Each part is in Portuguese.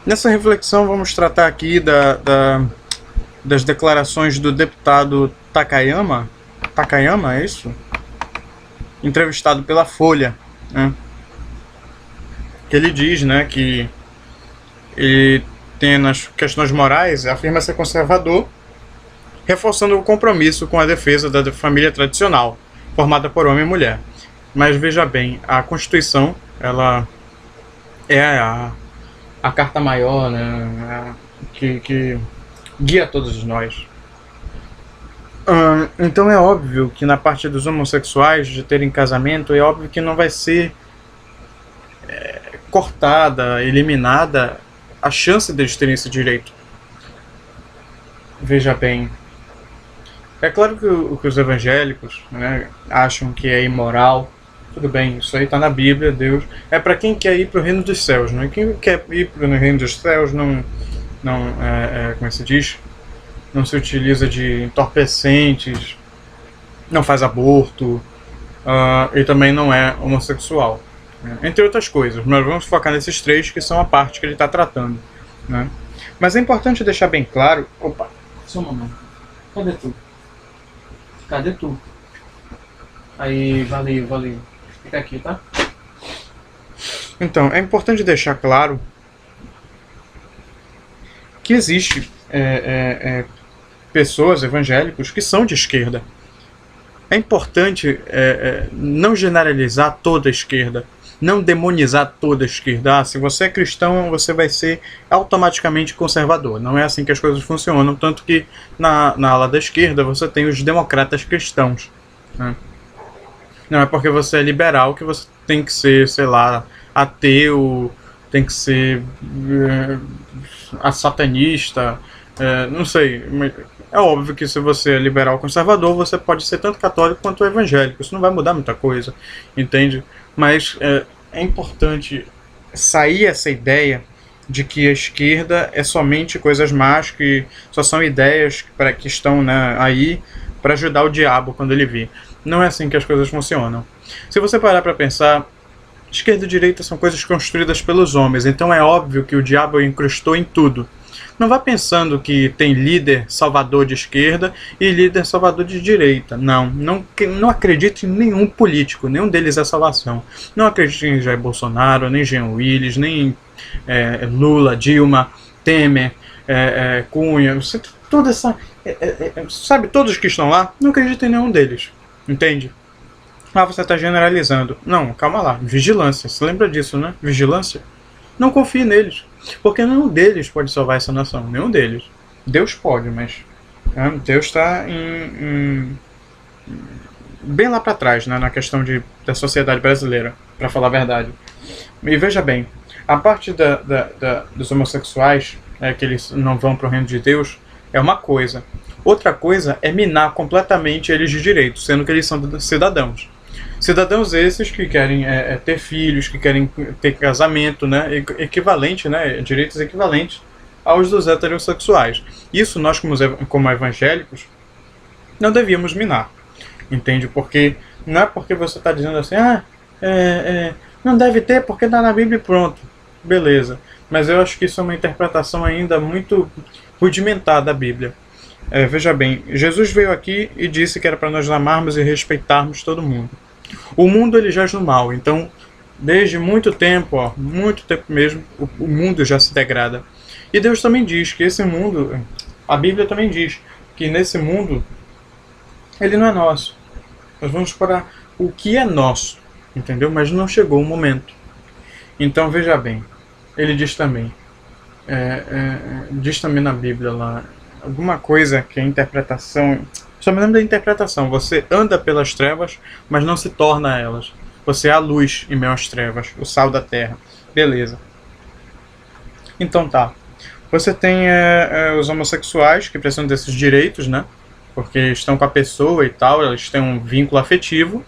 Nessa reflexão vamos tratar aqui das declarações do deputado Takayama. Takayama, é isso? Entrevistado pela Folha, né? Que ele diz, né, que ele tem nas questões morais, afirma ser conservador, reforçando o compromisso com a defesa da família tradicional, formada por homem e mulher. Mas veja bem, a Constituição, ela é a carta maior, né, que guia todos nós. Então é óbvio que na parte dos homossexuais de terem casamento, é óbvio que não vai ser cortada, eliminada a chance deles terem esse direito. Veja bem, é claro que os evangélicos, né, acham que é imoral. Tudo bem, isso aí está na Bíblia, Deus. É para quem quer ir para o reino dos céus, não é? Quem quer ir para o reino dos céus como se diz? Não se utiliza de entorpecentes, não faz aborto, e também não é homossexual, né? Entre outras coisas. Nós vamos focar nesses três que são a parte que ele está tratando, né? Mas é importante deixar bem claro... Opa, só um momento. Cadê tu? Cadê tu? Aí, valeu. Fica aqui, tá? Então, é importante deixar claro que existe pessoas evangélicos que são de esquerda. É importante não generalizar toda a esquerda, não demonizar toda a esquerda. Se você é cristão, você vai ser automaticamente conservador. Não é assim que as coisas funcionam, tanto que na ala da esquerda você tem os democratas cristãos, né? Não é porque você é liberal que você tem que ser, sei lá, ateu, tem que ser satanista, não sei. É óbvio que se você é liberal conservador, você pode ser tanto católico quanto evangélico. Isso não vai mudar muita coisa, entende? Mas é importante sair essa ideia de que a esquerda é somente coisas más, que só são ideias que estão, né, aí para ajudar o diabo quando ele vir. Não é assim que as coisas funcionam. Se você parar para pensar, esquerda e direita são coisas construídas pelos homens, então é óbvio que o diabo incrustou em tudo. Não vá pensando que tem líder salvador de esquerda e líder salvador de direita. Não acredite em nenhum político, nenhum deles é salvação. Não acredite em Jair Bolsonaro, nem Jean Willis, nem Lula, Dilma, Temer, Cunha, toda essa... sabe, todos que estão lá, não acredite em nenhum deles. Entende? Você está generalizando. Não, calma lá. Vigilância. Você lembra disso, né? Vigilância. Não confie neles. Porque nenhum deles pode salvar essa nação. Nenhum deles. Deus pode, mas Deus está bem lá para trás, né, na questão da sociedade brasileira, para falar a verdade. E veja bem, a parte dos homossexuais, que eles não vão para o reino de Deus, é uma coisa. Outra coisa é minar completamente eles de direitos, sendo que eles são cidadãos. Cidadãos esses que querem ter filhos, que querem ter casamento, né, equivalente, né, direitos equivalentes aos dos heterossexuais. Isso nós, como evangélicos, não devíamos minar. Entende? Porque não é porque você está dizendo assim, não deve ter porque está na Bíblia e pronto. Beleza. Mas eu acho que isso é uma interpretação ainda muito rudimentar da Bíblia. Veja bem, Jesus veio aqui e disse que era para nós amarmos e respeitarmos todo mundo. O mundo ele jaz no mal, então desde muito tempo mesmo, o mundo já se degrada. E Deus também diz que esse mundo, a Bíblia também diz que nesse mundo ele não é nosso. Nós vamos para o que é nosso, entendeu? Mas não chegou o momento. Então veja bem, ele diz também, diz também na Bíblia lá, alguma coisa que é interpretação, só me lembro da interpretação, você anda pelas trevas, mas não se torna elas. Você é a luz em meio às trevas, o sal da terra. Beleza. Então tá. Você tem os homossexuais que precisam desses direitos, né? Porque estão com a pessoa e tal, eles têm um vínculo afetivo,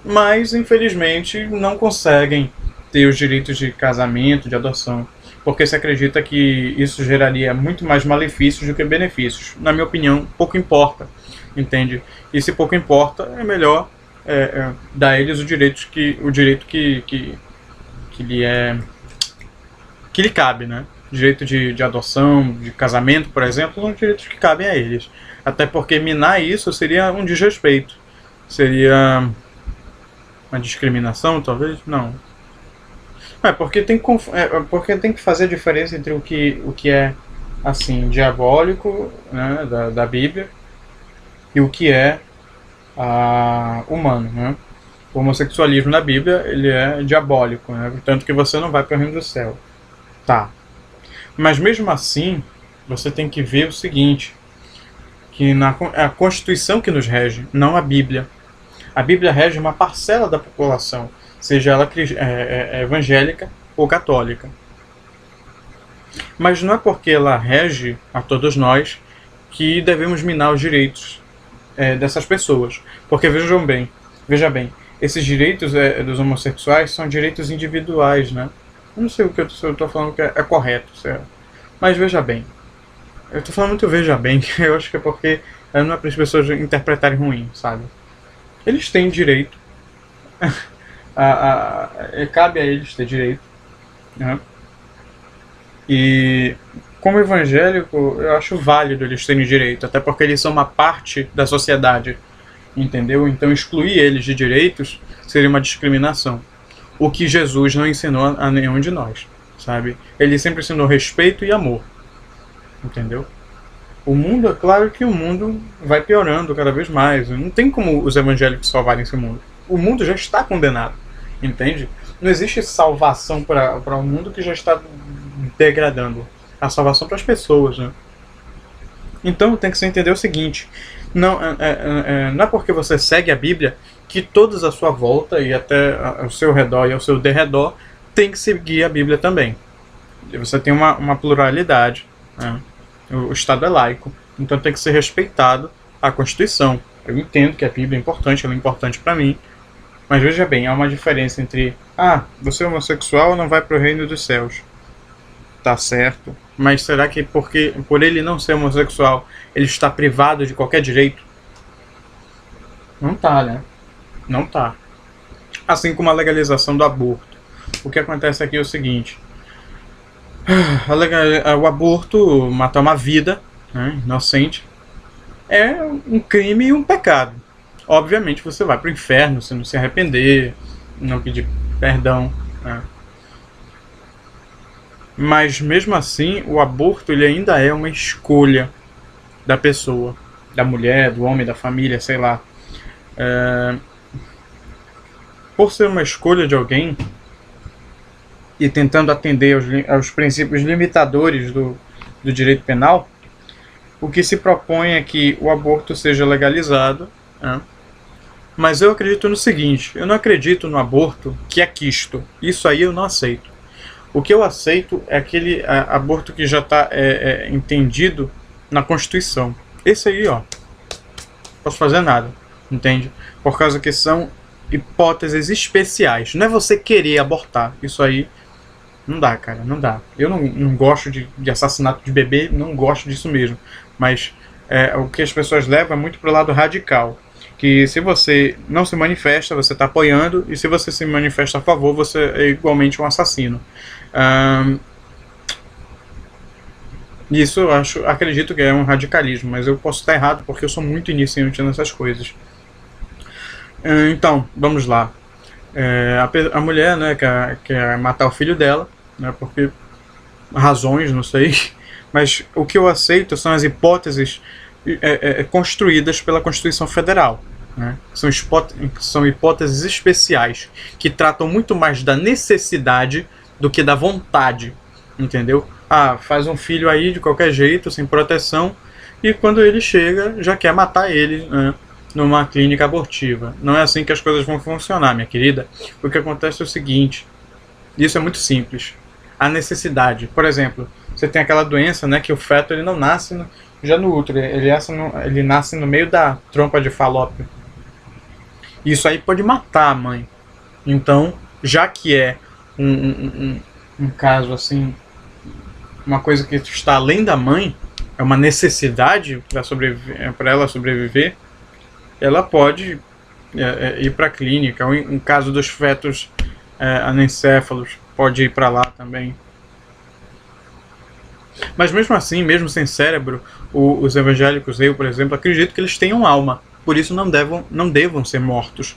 mas infelizmente não conseguem ter os direitos de casamento, de adoção, porque se acredita que isso geraria muito mais malefícios do que benefícios. Na minha opinião, pouco importa, entende? E se pouco importa, é melhor dar a eles o direito que lhe cabe, né? direito de adoção, de casamento, por exemplo, são direitos que cabem a eles. Até porque minar isso seria um desrespeito. Seria uma discriminação, talvez? Não. Porque tem que fazer a diferença entre o que é assim diabólico, né, da Bíblia, e o que é humano, né? O homossexualismo na Bíblia, ele é diabólico, né? Tanto que você não vai para o reino do céu. Tá. Mas mesmo assim, você tem que ver o seguinte, que é a Constituição que nos rege, não a Bíblia. A Bíblia rege uma parcela da população, seja ela evangélica ou católica. Mas não é porque ela rege a todos nós que devemos minar os direitos dessas pessoas. Porque veja bem, esses direitos dos homossexuais são direitos individuais, né? Eu não sei o que eu estou falando que é correto, certo? Mas veja bem, eu estou falando muito veja bem, que eu acho que é porque não é para as pessoas interpretarem ruim, sabe? Eles têm direito, cabe a eles ter direito, né? E como evangélico, eu acho válido eles terem direito, até porque eles são uma parte da sociedade, entendeu? Então excluir eles de direitos seria uma discriminação. O que Jesus não ensinou a nenhum de nós, sabe? Ele sempre ensinou respeito e amor, entendeu? O mundo, é claro que o mundo vai piorando cada vez mais. Não tem como os evangélicos salvarem esse mundo. O mundo já está condenado, entende? Não existe salvação para um mundo que já está degradando. A salvação para as pessoas, né? Então tem que se entender o seguinte: não é porque você segue a Bíblia que todos à sua volta e até ao seu redor e ao seu derredor tem que seguir a Bíblia também. Você tem uma pluralidade, né? O Estado é laico, então tem que ser respeitado a Constituição. Eu entendo que a Bíblia é importante, ela é importante para mim, mas veja bem, há uma diferença entre você é homossexual não vai para o reino dos céus. Tá certo, mas será que porque por ele não ser homossexual ele está privado de qualquer direito? Não tá, né? Não tá. Assim como a legalização do aborto. O que acontece aqui é o seguinte: o aborto, matar uma vida, né, inocente, é um crime e um pecado. Obviamente você vai para o inferno se não se arrepender, não pedir perdão, né? Mas mesmo assim, o aborto ele ainda é uma escolha da pessoa, da mulher, do homem, da família, sei lá. Por ser uma escolha de alguém e tentando atender aos princípios limitadores do direito penal, o que se propõe é que o aborto seja legalizado, né? Mas eu acredito no seguinte: eu não acredito no aborto que é quisto. Isso aí eu não aceito. O que eu aceito é aquele aborto que já está entendido na Constituição. Esse aí, ó, não posso fazer nada, entende? Por causa que são hipóteses especiais. Não é você querer abortar. Isso aí não dá, cara, não dá. Eu não gosto de assassinato de bebê, não gosto disso mesmo. Mas o que as pessoas levam é muito pro lado radical. Que se você não se manifesta, você está apoiando, e se você se manifesta a favor, você é igualmente um assassino. Isso eu acredito que é um radicalismo, mas eu posso estar errado porque eu sou muito iniciante nessas coisas. Então, vamos lá. A mulher, né, quer matar o filho dela, né, porque razões, não sei, mas o que eu aceito são as hipóteses construídas pela Constituição Federal, né? São hipóteses especiais que tratam muito mais da necessidade do que da vontade, entendeu? Faz um filho aí de qualquer jeito, sem proteção, e quando ele chega, já quer matar ele, né, numa clínica abortiva. Não é assim que as coisas vão funcionar, minha querida. O que acontece é o seguinte: isso é muito simples. A necessidade. Por exemplo, você tem aquela doença, né, que o feto ele não nasce já no útero, ele nasce no meio da trompa de Falópio. Isso aí pode matar a mãe. Então, já que é um caso assim, uma coisa que está além da mãe, é uma necessidade para ela sobreviver, ela pode ir para a clínica. Ou em caso dos fetos anencéfalos, pode ir para lá também. Mas mesmo assim, mesmo sem cérebro, os evangélicos, eu, por exemplo, acredito que eles tenham alma. Por isso não devam ser mortos.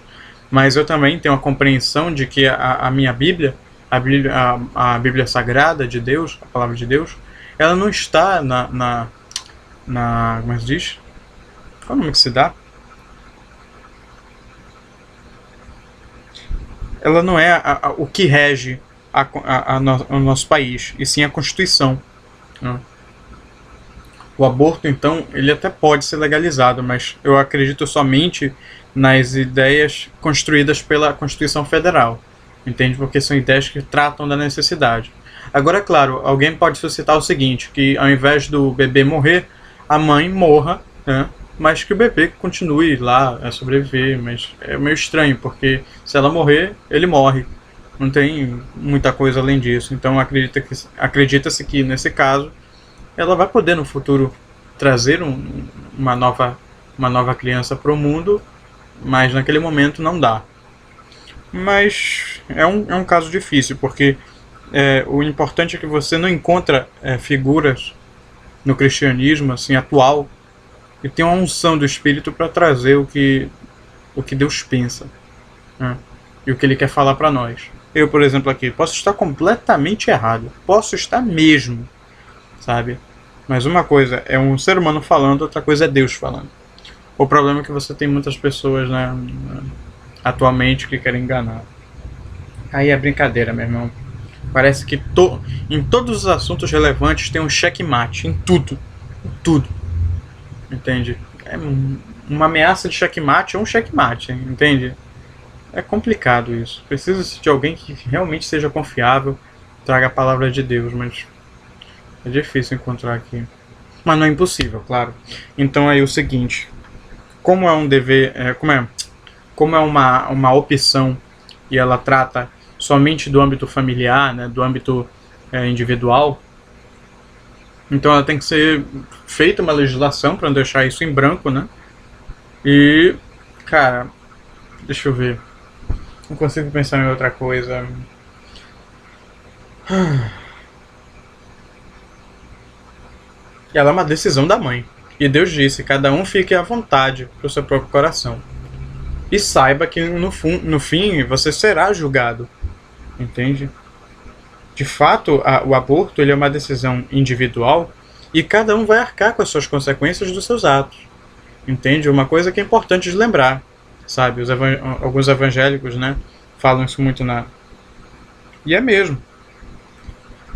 Mas eu também tenho a compreensão de que a minha Bíblia, a Bíblia Sagrada de Deus, a Palavra de Deus, ela não está como é que se diz? Qual é o nome que se dá? Ela não é o que rege o nosso país, e sim a Constituição. Né? O aborto, então, ele até pode ser legalizado, mas eu acredito somente nas ideias construídas pela Constituição Federal. Entende? Porque são ideias que tratam da necessidade. Agora, é claro, alguém pode suscitar o seguinte, que ao invés do bebê morrer, a mãe morra, né? Mas que o bebê continue lá a sobreviver. Mas é meio estranho, porque se ela morrer, ele morre. Não tem muita coisa além disso. Então acredita-se que, nesse caso, ela vai poder no futuro trazer uma nova criança para o mundo, mas naquele momento não dá. Mas é um caso difícil, porque o importante é que você não encontra figuras no cristianismo assim, atual que tem uma unção do Espírito para trazer o que Deus pensa, né? E o que Ele quer falar para nós. Eu, por exemplo, aqui, posso estar completamente errado. Posso estar mesmo, sabe? Mas uma coisa é um ser humano falando, outra coisa é Deus falando. O problema é que você tem muitas pessoas, né, atualmente que querem enganar. Aí é brincadeira, meu irmão. Parece que em todos os assuntos relevantes tem um checkmate. Em tudo. Em tudo. Entende? É uma ameaça de checkmate ou um checkmate, entende? É complicado isso. Precisa de alguém que realmente seja confiável, traga a palavra de Deus, mas é difícil encontrar aqui. Mas não é impossível, claro. Então aí o seguinte, como é um dever, como é uma opção e ela trata somente do âmbito familiar, né, do âmbito individual, então ela tem que ser feita uma legislação para não deixar isso em branco, né? E, cara, deixa eu ver. Não consigo pensar em outra coisa. Ela é uma decisão da mãe. E Deus disse, cada um fique à vontade para o seu próprio coração. E saiba que no fim você será julgado. Entende? De fato, o aborto ele é uma decisão individual e cada um vai arcar com as suas consequências dos seus atos. Entende? Uma coisa que é importante de lembrar. Sabe? Alguns evangélicos, né, falam isso muito E é mesmo.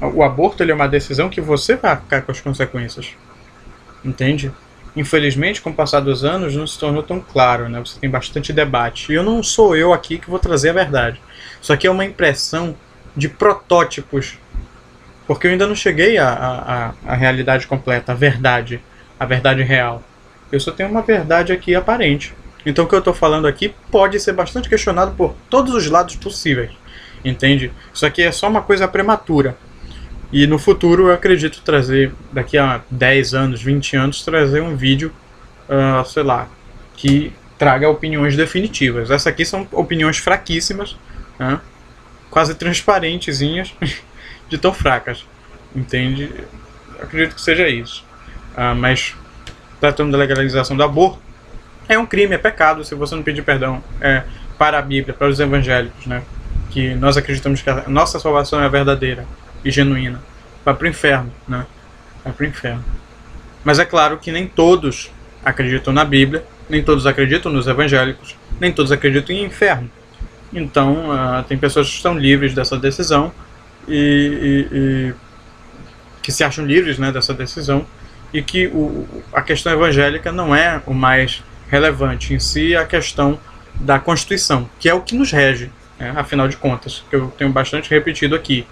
O aborto ele é uma decisão que você vai arcar com as consequências. Entende? Infelizmente, com o passar dos anos, não se tornou tão claro, né? Você tem bastante debate. E não sou eu aqui que vou trazer a verdade. Isso aqui é uma impressão de protótipos. Porque eu ainda não cheguei à realidade completa, a verdade real. Eu só tenho uma verdade aqui aparente. Então o que eu estou falando aqui pode ser bastante questionado por todos os lados possíveis. Entende? Isso aqui é só uma coisa prematura. E no futuro eu acredito trazer, daqui a 10 anos, 20 anos, trazer um vídeo, sei lá, que traga opiniões definitivas. Essas aqui são opiniões fraquíssimas, né? Quase transparentezinhas, de tão fracas. Entende? Eu acredito que seja isso. Mas, tratando da legalização do aborto, é um crime, é pecado se você não pedir perdão para a Bíblia, para os evangélicos, né? Que nós acreditamos que a nossa salvação é verdadeira e genuína. Vai para o inferno, né? Vai para o inferno. Mas é claro que nem todos acreditam na Bíblia, nem todos acreditam nos evangélicos, nem todos acreditam em inferno. Então, tem pessoas que estão livres dessa decisão e que se acham livres, né, dessa decisão, e que a questão evangélica não é o mais relevante em si, a questão da Constituição, que é o que nos rege, né, afinal de contas, que eu tenho bastante repetido aqui.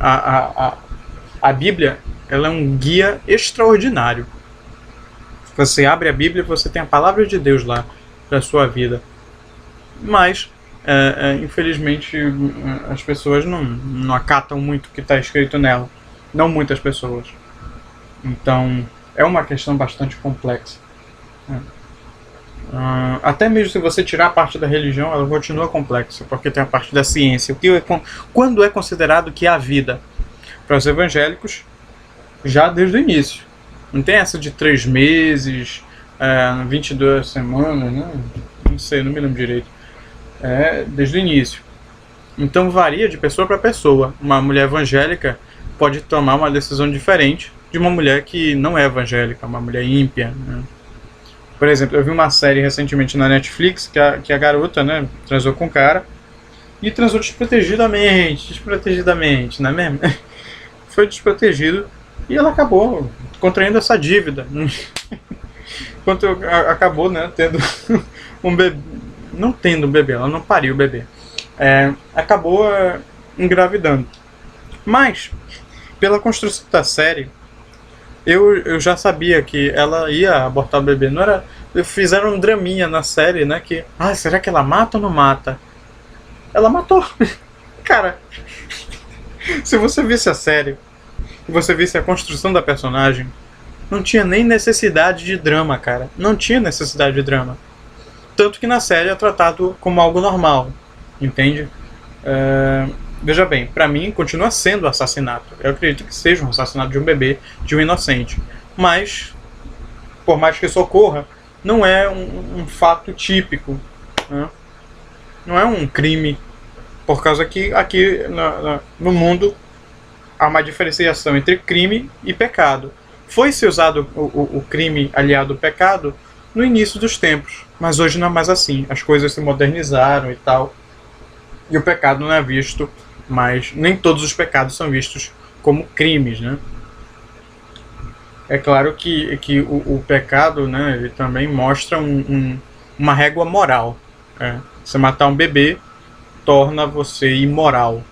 A Bíblia, ela é um guia extraordinário. Você abre a Bíblia e você tem a palavra de Deus lá para a sua vida. Mas, infelizmente, as pessoas não acatam muito o que está escrito nela. Não muitas pessoas. Então, é uma questão bastante complexa. Até mesmo se você tirar a parte da religião, ela continua complexa, porque tem a parte da ciência. Quando é considerado que há vida? Para os evangélicos, já desde o início. Não tem essa de 3 meses, 22 semanas, né? Não sei, não me lembro direito. É desde o início. Então varia de pessoa para pessoa. Uma mulher evangélica pode tomar uma decisão diferente de uma mulher que não é evangélica, uma mulher ímpia, né? Por exemplo, eu vi uma série recentemente na Netflix que a garota, né, transou com o cara e transou desprotegidamente, não é mesmo? Foi desprotegido e ela acabou contraindo essa dívida. Enquanto acabou, né, tendo um bebê, não tendo um bebê, ela não pariu o bebê. Acabou engravidando. Mas, pela construção da série, eu já sabia que ela ia abortar o bebê. Não era, fizeram um draminha na série, né? Que, será que ela mata ou não mata? Ela matou. Cara, se você visse a série e você visse a construção da personagem, não tinha nem necessidade de drama, cara. Não tinha necessidade de drama. Tanto que na série é tratado como algo normal, entende? Veja bem, pra mim continua sendo assassinato. Eu acredito que seja um assassinato de um bebê, de um inocente. Mas, por mais que isso ocorra, não é um fato típico, né? Não é um crime. Por causa que aqui no mundo há uma diferenciação entre crime e pecado. Foi-se usado o crime aliado ao pecado no início dos tempos, mas hoje não é mais assim. As coisas se modernizaram e tal, e o pecado não é visto, mas nem todos os pecados são vistos como crimes, né? É claro que o pecado, né, ele também mostra uma régua moral. Você matar um bebê torna você imoral,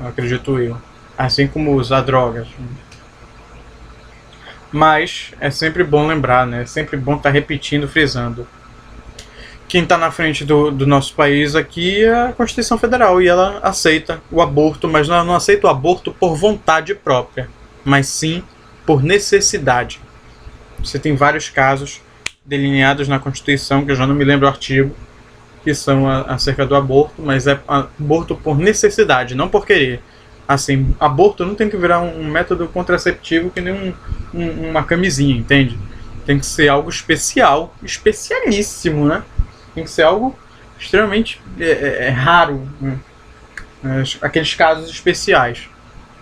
acredito eu. Assim como usar drogas. Mas é sempre bom lembrar, né? É sempre bom estar repetindo, frisando. Quem está na frente do nosso país aqui é a Constituição Federal e ela aceita o aborto, mas ela não aceita o aborto por vontade própria, mas sim por necessidade. Você tem vários casos delineados na Constituição, que eu já não me lembro o artigo, que são acerca do aborto, mas é aborto por necessidade, não por querer. Assim, aborto não tem que virar um método contraceptivo que nem uma camisinha, entende? Tem que ser algo especial, especialíssimo, né? Tem que ser algo extremamente raro, né? Aqueles casos especiais.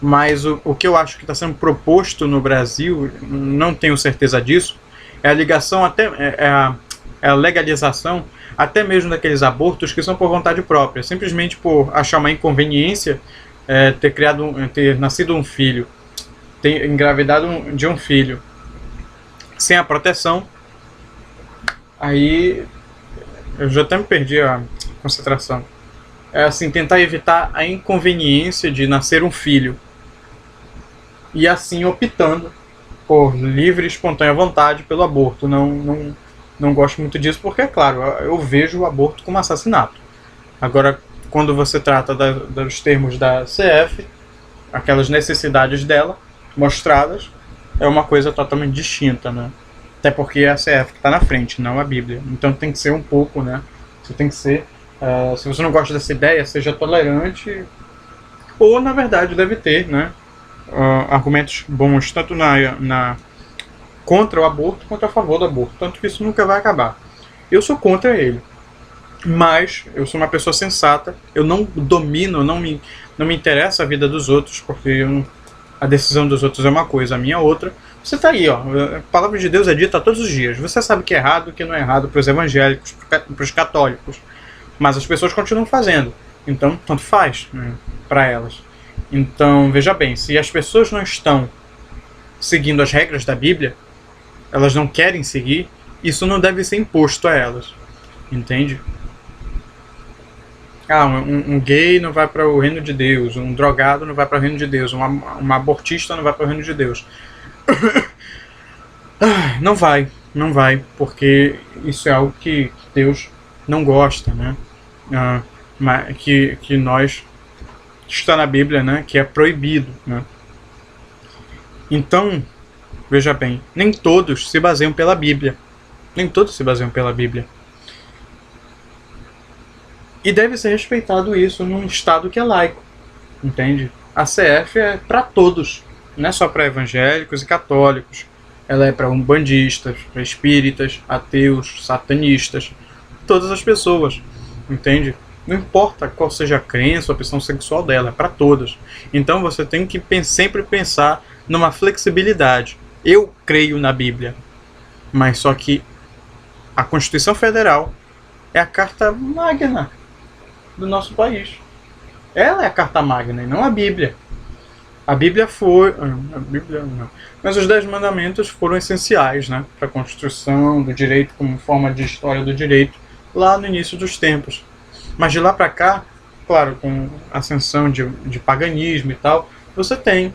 Mas o que eu acho que está sendo proposto no Brasil, não tenho certeza disso, é a ligação até a legalização até mesmo daqueles abortos que são por vontade própria, simplesmente por achar uma inconveniência ter nascido um filho, ter engravidado de um filho sem a proteção. Aí eu já até me perdi a concentração. É assim, tentar evitar a inconveniência de nascer um filho e assim optando por livre e espontânea vontade pelo aborto. Não gosto muito disso porque, é claro, eu vejo o aborto como assassinato. Agora, quando você trata dos termos da CF, aquelas necessidades dela mostradas, é uma coisa totalmente distinta, né? Até porque é a CF que está na frente, não a Bíblia. Então tem que ser um pouco, né? Você tem que ser... se você não gosta dessa ideia, seja tolerante. Ou, na verdade, deve ter, né, argumentos bons, tanto contra o aborto quanto a favor do aborto. Tanto que isso nunca vai acabar. Eu sou contra ele. Mas eu sou uma pessoa sensata. Eu não domino, não me interessa a vida dos outros, porque a decisão dos outros é uma coisa, a minha é outra. Você tá aí, ó. A palavra de Deus é dita todos os dias. Você sabe que é errado, que não é errado para os evangélicos, para os católicos. Mas as pessoas continuam fazendo. Então, tanto faz, né, para elas. Então, veja bem, se as pessoas não estão seguindo as regras da Bíblia, elas não querem seguir, isso não deve ser imposto a elas. Entende? Um gay não vai para o reino de Deus, um drogado não vai para o reino de Deus, uma abortista não vai para o reino de Deus. Não vai, porque isso é algo que Deus não gosta, né? Que nós, que está na Bíblia, né? Que é proibido, né? Então, veja bem, nem todos se baseiam pela Bíblia. Nem todos se baseiam pela Bíblia. E deve ser respeitado isso num Estado que é laico, entende? A CF é para todos. Não é só para evangélicos e católicos. Ela é para umbandistas, para espíritas, ateus, satanistas, todas as pessoas, entende? Não importa qual seja a crença ou a opção sexual dela, é para todas. Então você tem que sempre pensar numa flexibilidade. Eu creio na Bíblia, mas só que a Constituição Federal é a carta magna do nosso país. Ela é a carta magna e não a Bíblia. A Bíblia foi... A Bíblia não. Mas os 10 mandamentos foram essenciais, né, para a construção do direito como forma de história do direito lá no início dos tempos. Mas de lá para cá, claro, com a ascensão de paganismo e tal, você tem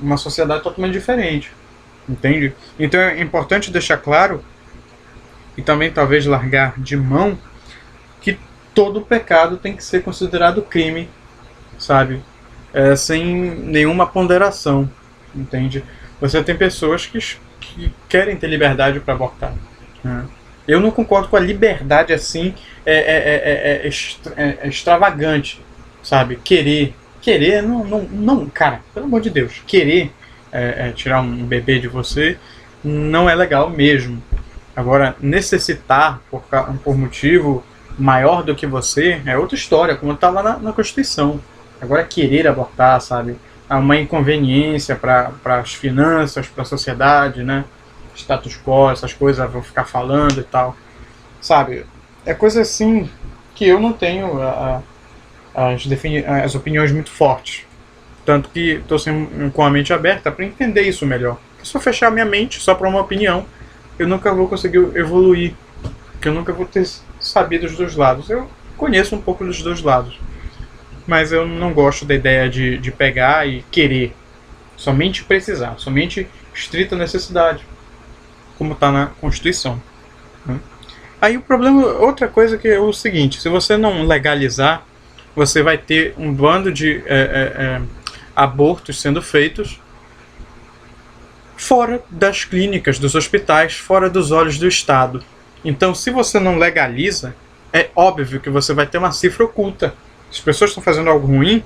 uma sociedade totalmente diferente. Entende? Então é importante deixar claro e também talvez largar de mão que todo pecado tem que ser considerado crime, sabe? Sem nenhuma ponderação, entende? Você tem pessoas que querem ter liberdade para abortar, né? Eu não concordo com a liberdade assim, extravagante, sabe? Querer, não, cara, pelo amor de Deus, querer tirar um bebê de você não é legal mesmo. Agora, necessitar por motivo maior do que você é outra história, como está lá na Constituição. Agora, querer abortar, sabe? Há uma inconveniência para as finanças, para a sociedade, né? Status quo, essas coisas, vou ficar falando e tal. Sabe? É coisa assim que eu não tenho as opiniões muito fortes. Tanto que estou com a mente aberta para entender isso melhor. Porque se eu fechar minha mente só para uma opinião, eu nunca vou conseguir evoluir. Porque eu nunca vou ter sabido dos dois lados. Eu conheço um pouco dos dois lados. Mas eu não gosto da ideia de pegar e querer. Somente precisar. Somente estrita necessidade. Como está na Constituição. Aí o problema, outra coisa que é o seguinte: se você não legalizar, você vai ter um bando de abortos sendo feitos fora das clínicas, dos hospitais, fora dos olhos do Estado. Então, se você não legaliza, é óbvio que você vai ter uma cifra oculta. As pessoas estão fazendo algo ruim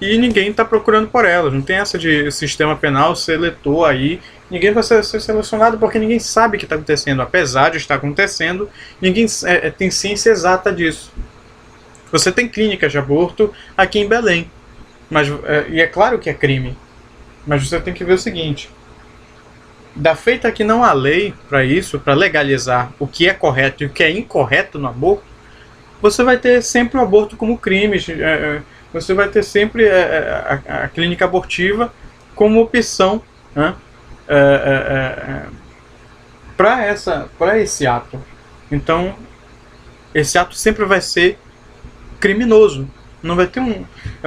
e ninguém está procurando por elas. Não tem essa de sistema penal seletor aí. Ninguém vai ser selecionado porque ninguém sabe o que está acontecendo. Apesar de estar acontecendo, ninguém tem ciência exata disso. Você tem clínicas de aborto aqui em Belém. E é claro que é crime. Mas você tem que ver o seguinte: da feita que não há lei para isso, para legalizar o que é correto e o que é incorreto no aborto, você vai ter sempre o aborto como crime. Você vai ter sempre a clínica abortiva como opção, né, para esse ato. Então, esse ato sempre vai ser criminoso. Não vai ter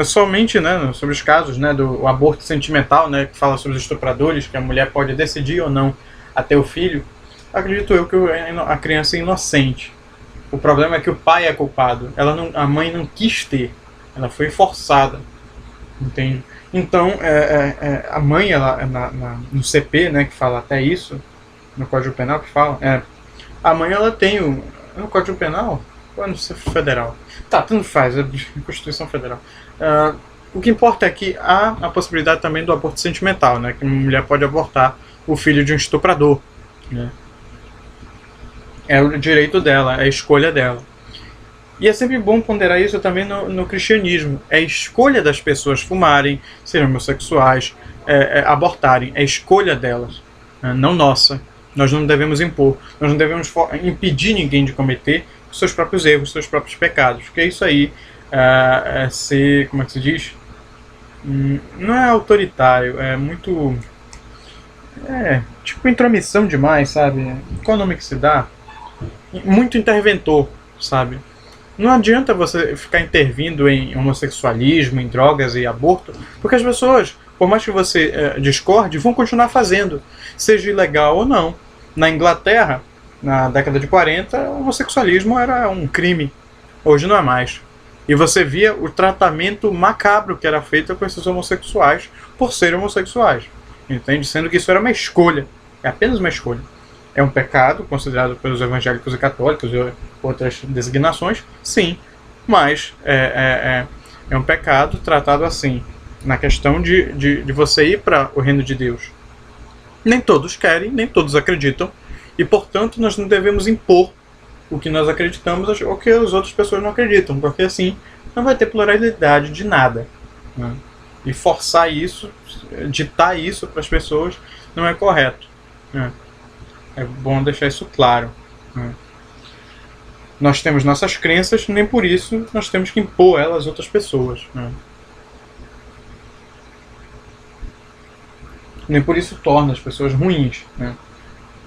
somente, né, sobre os casos, né, do aborto sentimental, né, que fala sobre os estupradores, que a mulher pode decidir ou não a ter o filho. Acredito eu que a criança é inocente. O problema é que o pai é culpado. A mãe não quis ter. Ela foi forçada. Entende? Então, a mãe, ela, no CP, né, que fala até isso, no Código Penal que fala, a mãe, ela tem no Código Penal ou no Federal? Tá, tanto faz, é a Constituição Federal. O que importa é que há a possibilidade também do aborto sentimental, né, que uma mulher pode abortar o filho de um estuprador, né? É o direito dela, é a escolha dela. E é sempre bom ponderar isso também no cristianismo. É a escolha das pessoas fumarem, serem homossexuais, abortarem. É a escolha delas, não nossa. Nós não devemos impor. Nós não devemos impedir ninguém de cometer os seus próprios erros, os seus próprios pecados. Porque isso aí é ser, como é que se diz? Não é autoritário, é muito... tipo intromissão demais, sabe? Qual o nome que se dá? Muito interventor, sabe? Não adianta você ficar intervindo em homossexualismo, em drogas e aborto, porque as pessoas, por mais que você discorde, vão continuar fazendo, seja ilegal ou não. Na Inglaterra, na década de 40, o homossexualismo era um crime. Hoje não é mais. E você via o tratamento macabro que era feito com esses homossexuais por serem homossexuais. Entende? Sendo que isso era uma escolha. É apenas uma escolha. É um pecado considerado pelos evangélicos e católicos e outras designações, sim, mas é um pecado tratado assim. na questão de você ir para o reino de Deus. Nem todos querem, nem todos acreditam, e portanto nós não devemos impor o que nós acreditamos ou que as outras pessoas não acreditam, porque assim não vai ter pluralidade de nada, né? E forçar isso, ditar isso para as pessoas não é correto, né? É bom deixar isso claro, né? Nós temos nossas crenças, nem por isso nós temos que impor elas às outras pessoas, né? Nem por isso torna as pessoas ruins, né?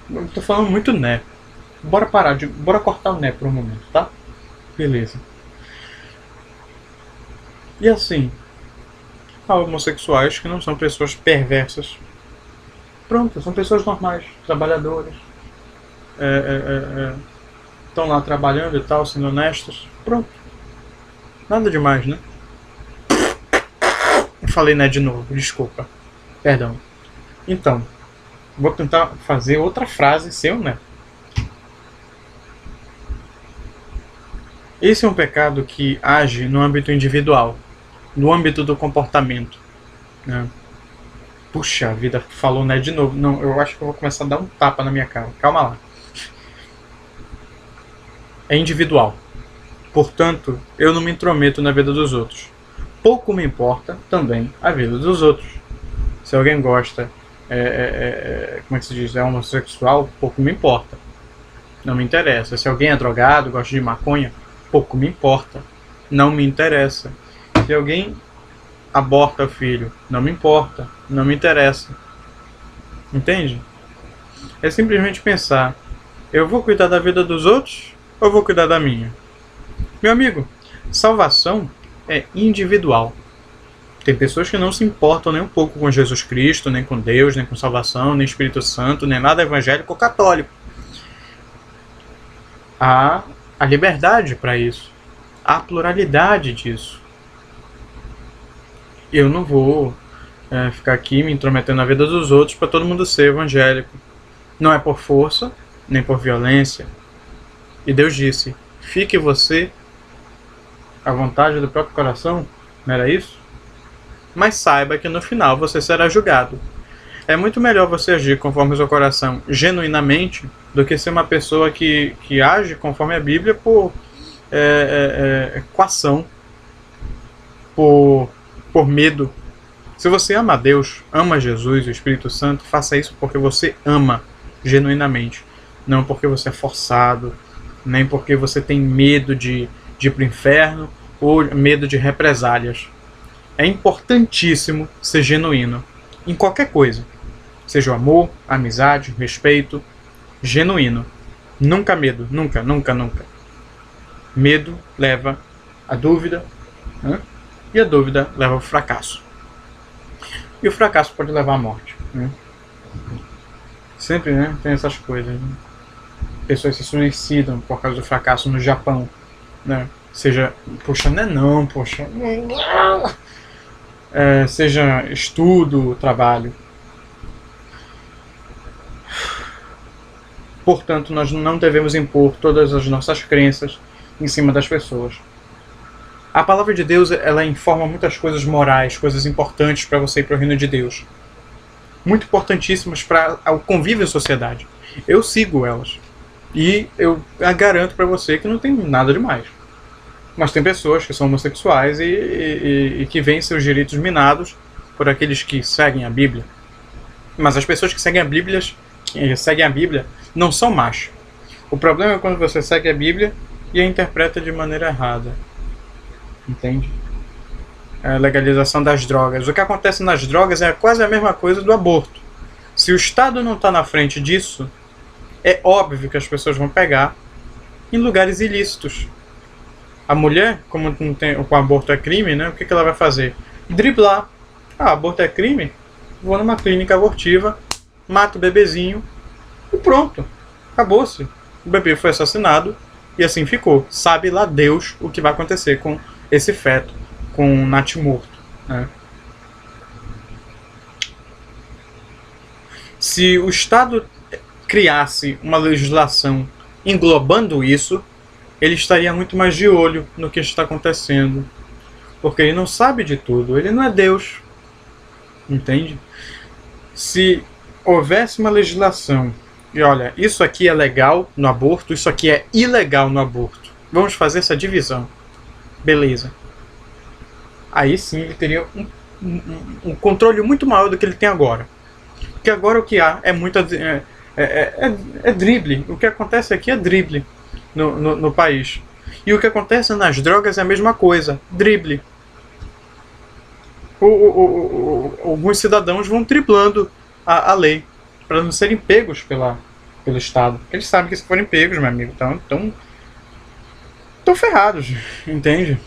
Eu tô falando muito né. Bora cortar o né por um momento, tá? Beleza. E assim, há homossexuais que não são pessoas perversas. Pronto, são pessoas normais, trabalhadoras. Estão lá trabalhando e tal, sendo honestas. Pronto. Nada demais, né? Falei né de novo, desculpa. Perdão. Então, vou tentar fazer outra frase sem o né. Esse é um pecado que age no âmbito individual, no âmbito do comportamento, né? Puxa, a vida falou né de novo. Não, eu acho que eu vou começar a dar um tapa na minha cara. Calma lá. É individual. Portanto, eu não me intrometo na vida dos outros. Pouco me importa também a vida dos outros. Se alguém gosta, como é que se diz, é homossexual, pouco me importa. Não me interessa. Se alguém é drogado, gosta de maconha, pouco me importa. Não me interessa. Se alguém aborta o filho, não me importa. Não me interessa. Entende? É simplesmente pensar, eu vou cuidar da vida dos outros ou eu vou cuidar da minha? Meu amigo, salvação é individual. Tem pessoas que não se importam nem um pouco com Jesus Cristo, nem com Deus, nem com salvação, nem Espírito Santo, nem nada evangélico ou católico. Há a liberdade para isso. Há a pluralidade disso. Eu não vou ficar aqui me intrometendo na vida dos outros para todo mundo ser evangélico. Não é por força, nem por violência. E Deus disse, fique você à vontade do próprio coração, não era isso? Mas saiba que no final você será julgado. É muito melhor você agir conforme o seu coração genuinamente do que ser uma pessoa que age conforme a Bíblia por coação, por medo. Se você ama a Deus, ama Jesus e o Espírito Santo, faça isso porque você ama genuinamente. Não porque você é forçado, nem porque você tem medo de ir para o inferno ou medo de represálias. É importantíssimo ser genuíno em qualquer coisa. Seja o amor, a amizade, o respeito. Genuíno. Nunca medo. Nunca, nunca, nunca. Medo leva à dúvida, né? E a dúvida leva ao fracasso. E o fracasso pode levar à morte, né? Sempre, né? Tem essas coisas, né? Pessoas se suicidam por causa do fracasso no Japão, né? Seja, poxa, não, poxa, seja estudo, trabalho. Portanto, nós não devemos impor todas as nossas crenças em cima das pessoas. A palavra de Deus, ela informa muitas coisas morais, coisas importantes para você ir para o reino de Deus. Muito importantíssimas para o convívio em sociedade. Eu sigo elas. E eu garanto para você que não tem nada demais. Mas tem pessoas que são homossexuais e que veem seus direitos minados por aqueles que seguem a Bíblia. Mas as pessoas que seguem a Bíblia não são más. O problema é quando você segue a Bíblia e a interpreta de maneira errada. Entende? A legalização das drogas. O que acontece nas drogas é quase a mesma coisa do aborto. Se o Estado não está na frente disso, é óbvio que as pessoas vão pegar em lugares ilícitos. A mulher, como não tem, o aborto é crime, né? O que ela vai fazer? Driblar. Aborto é crime? Vou numa clínica abortiva, mato o bebezinho e pronto. Acabou-se. O bebê foi assassinado e assim ficou. Sabe lá Deus o que vai acontecer com esse feto, com o natimorto, né? Se o Estado criasse uma legislação englobando isso, ele estaria muito mais de olho no que está acontecendo. Porque ele não sabe de tudo, ele não é Deus. entende? Se houvesse uma legislação e olha, isso aqui é legal no aborto, isso aqui é ilegal no aborto, vamos fazer essa divisão, beleza. Aí sim ele teria um controle muito maior do que ele tem agora. Porque agora o que há é muita drible. O que acontece aqui é drible no país. E o que acontece nas drogas é a mesma coisa, drible. Alguns cidadãos vão driblando a lei para não serem pegos pelo Estado. Eles sabem que se forem pegos, meu amigo, estão ferrados, entende?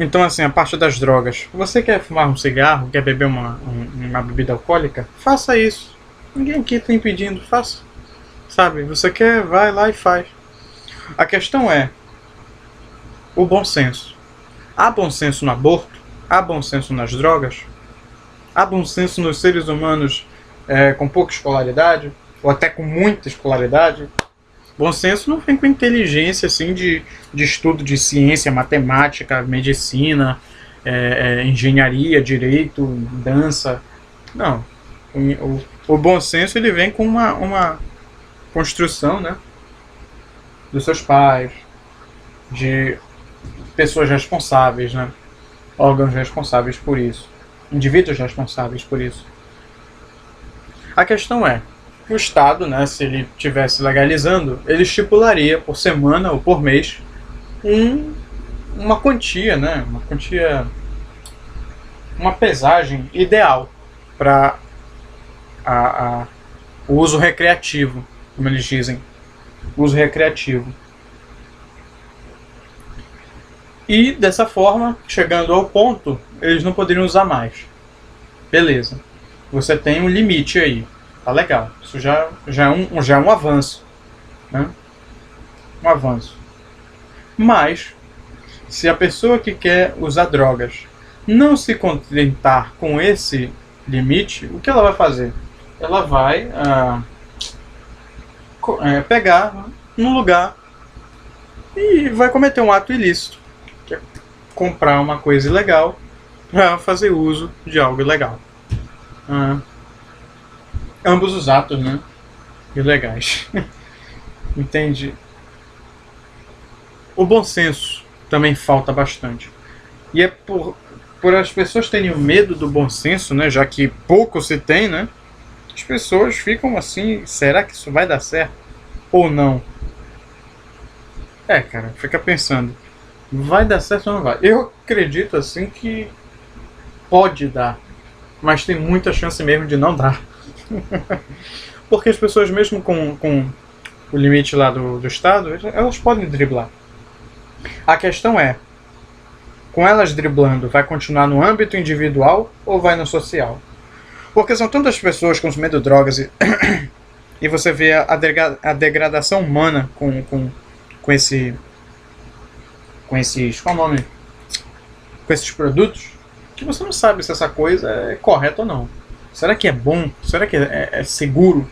Então, assim, a parte das drogas. Você quer fumar um cigarro, quer beber uma bebida alcoólica? Faça isso. Ninguém aqui está impedindo, faça. Sabe, você quer, vai lá e faz. A questão é o bom senso. Há bom senso no aborto? Há bom senso nas drogas? Há bom senso nos seres humanos com pouca escolaridade? Ou até com muita escolaridade? Bom senso não vem com inteligência assim, de estudo de ciência, matemática, medicina, engenharia, direito, dança. Não. O bom senso ele vem com uma construção, né, dos seus pais, de pessoas responsáveis, né, órgãos responsáveis por isso, indivíduos responsáveis por isso. A questão é, o Estado, né, se ele estivesse legalizando, ele estipularia por semana ou por mês uma quantia, né, uma pesagem ideal para o uso recreativo, como eles dizem, uso recreativo. E dessa forma, chegando ao ponto, eles não poderiam usar mais. Beleza. Você tem um limite aí. Tá legal. Isso já é um avanço. Né? Um avanço. Mas, se a pessoa que quer usar drogas não se contentar com esse limite, o que ela vai fazer? Ela vai pegar num lugar e vai cometer um ato ilícito, que é comprar uma coisa ilegal para fazer uso de algo ilegal. Ambos os atos, né, ilegais. Entende? O bom senso também falta bastante. E é por as pessoas terem medo do bom senso, né, já que pouco se tem, né, as pessoas ficam assim, será que isso vai dar certo ou não? Cara, fica pensando, vai dar certo ou não vai? Eu acredito assim que pode dar, mas tem muita chance mesmo de não dar. Porque as pessoas mesmo com o limite lá do Estado, elas podem driblar. A questão é, com elas driblando, vai continuar no âmbito individual ou vai no social? Porque são tantas pessoas consumindo drogas e você vê a degradação humana com esses, qual é o nome? Com esses produtos, que você não sabe se essa coisa é correta ou não. Será que é bom? Será que é seguro?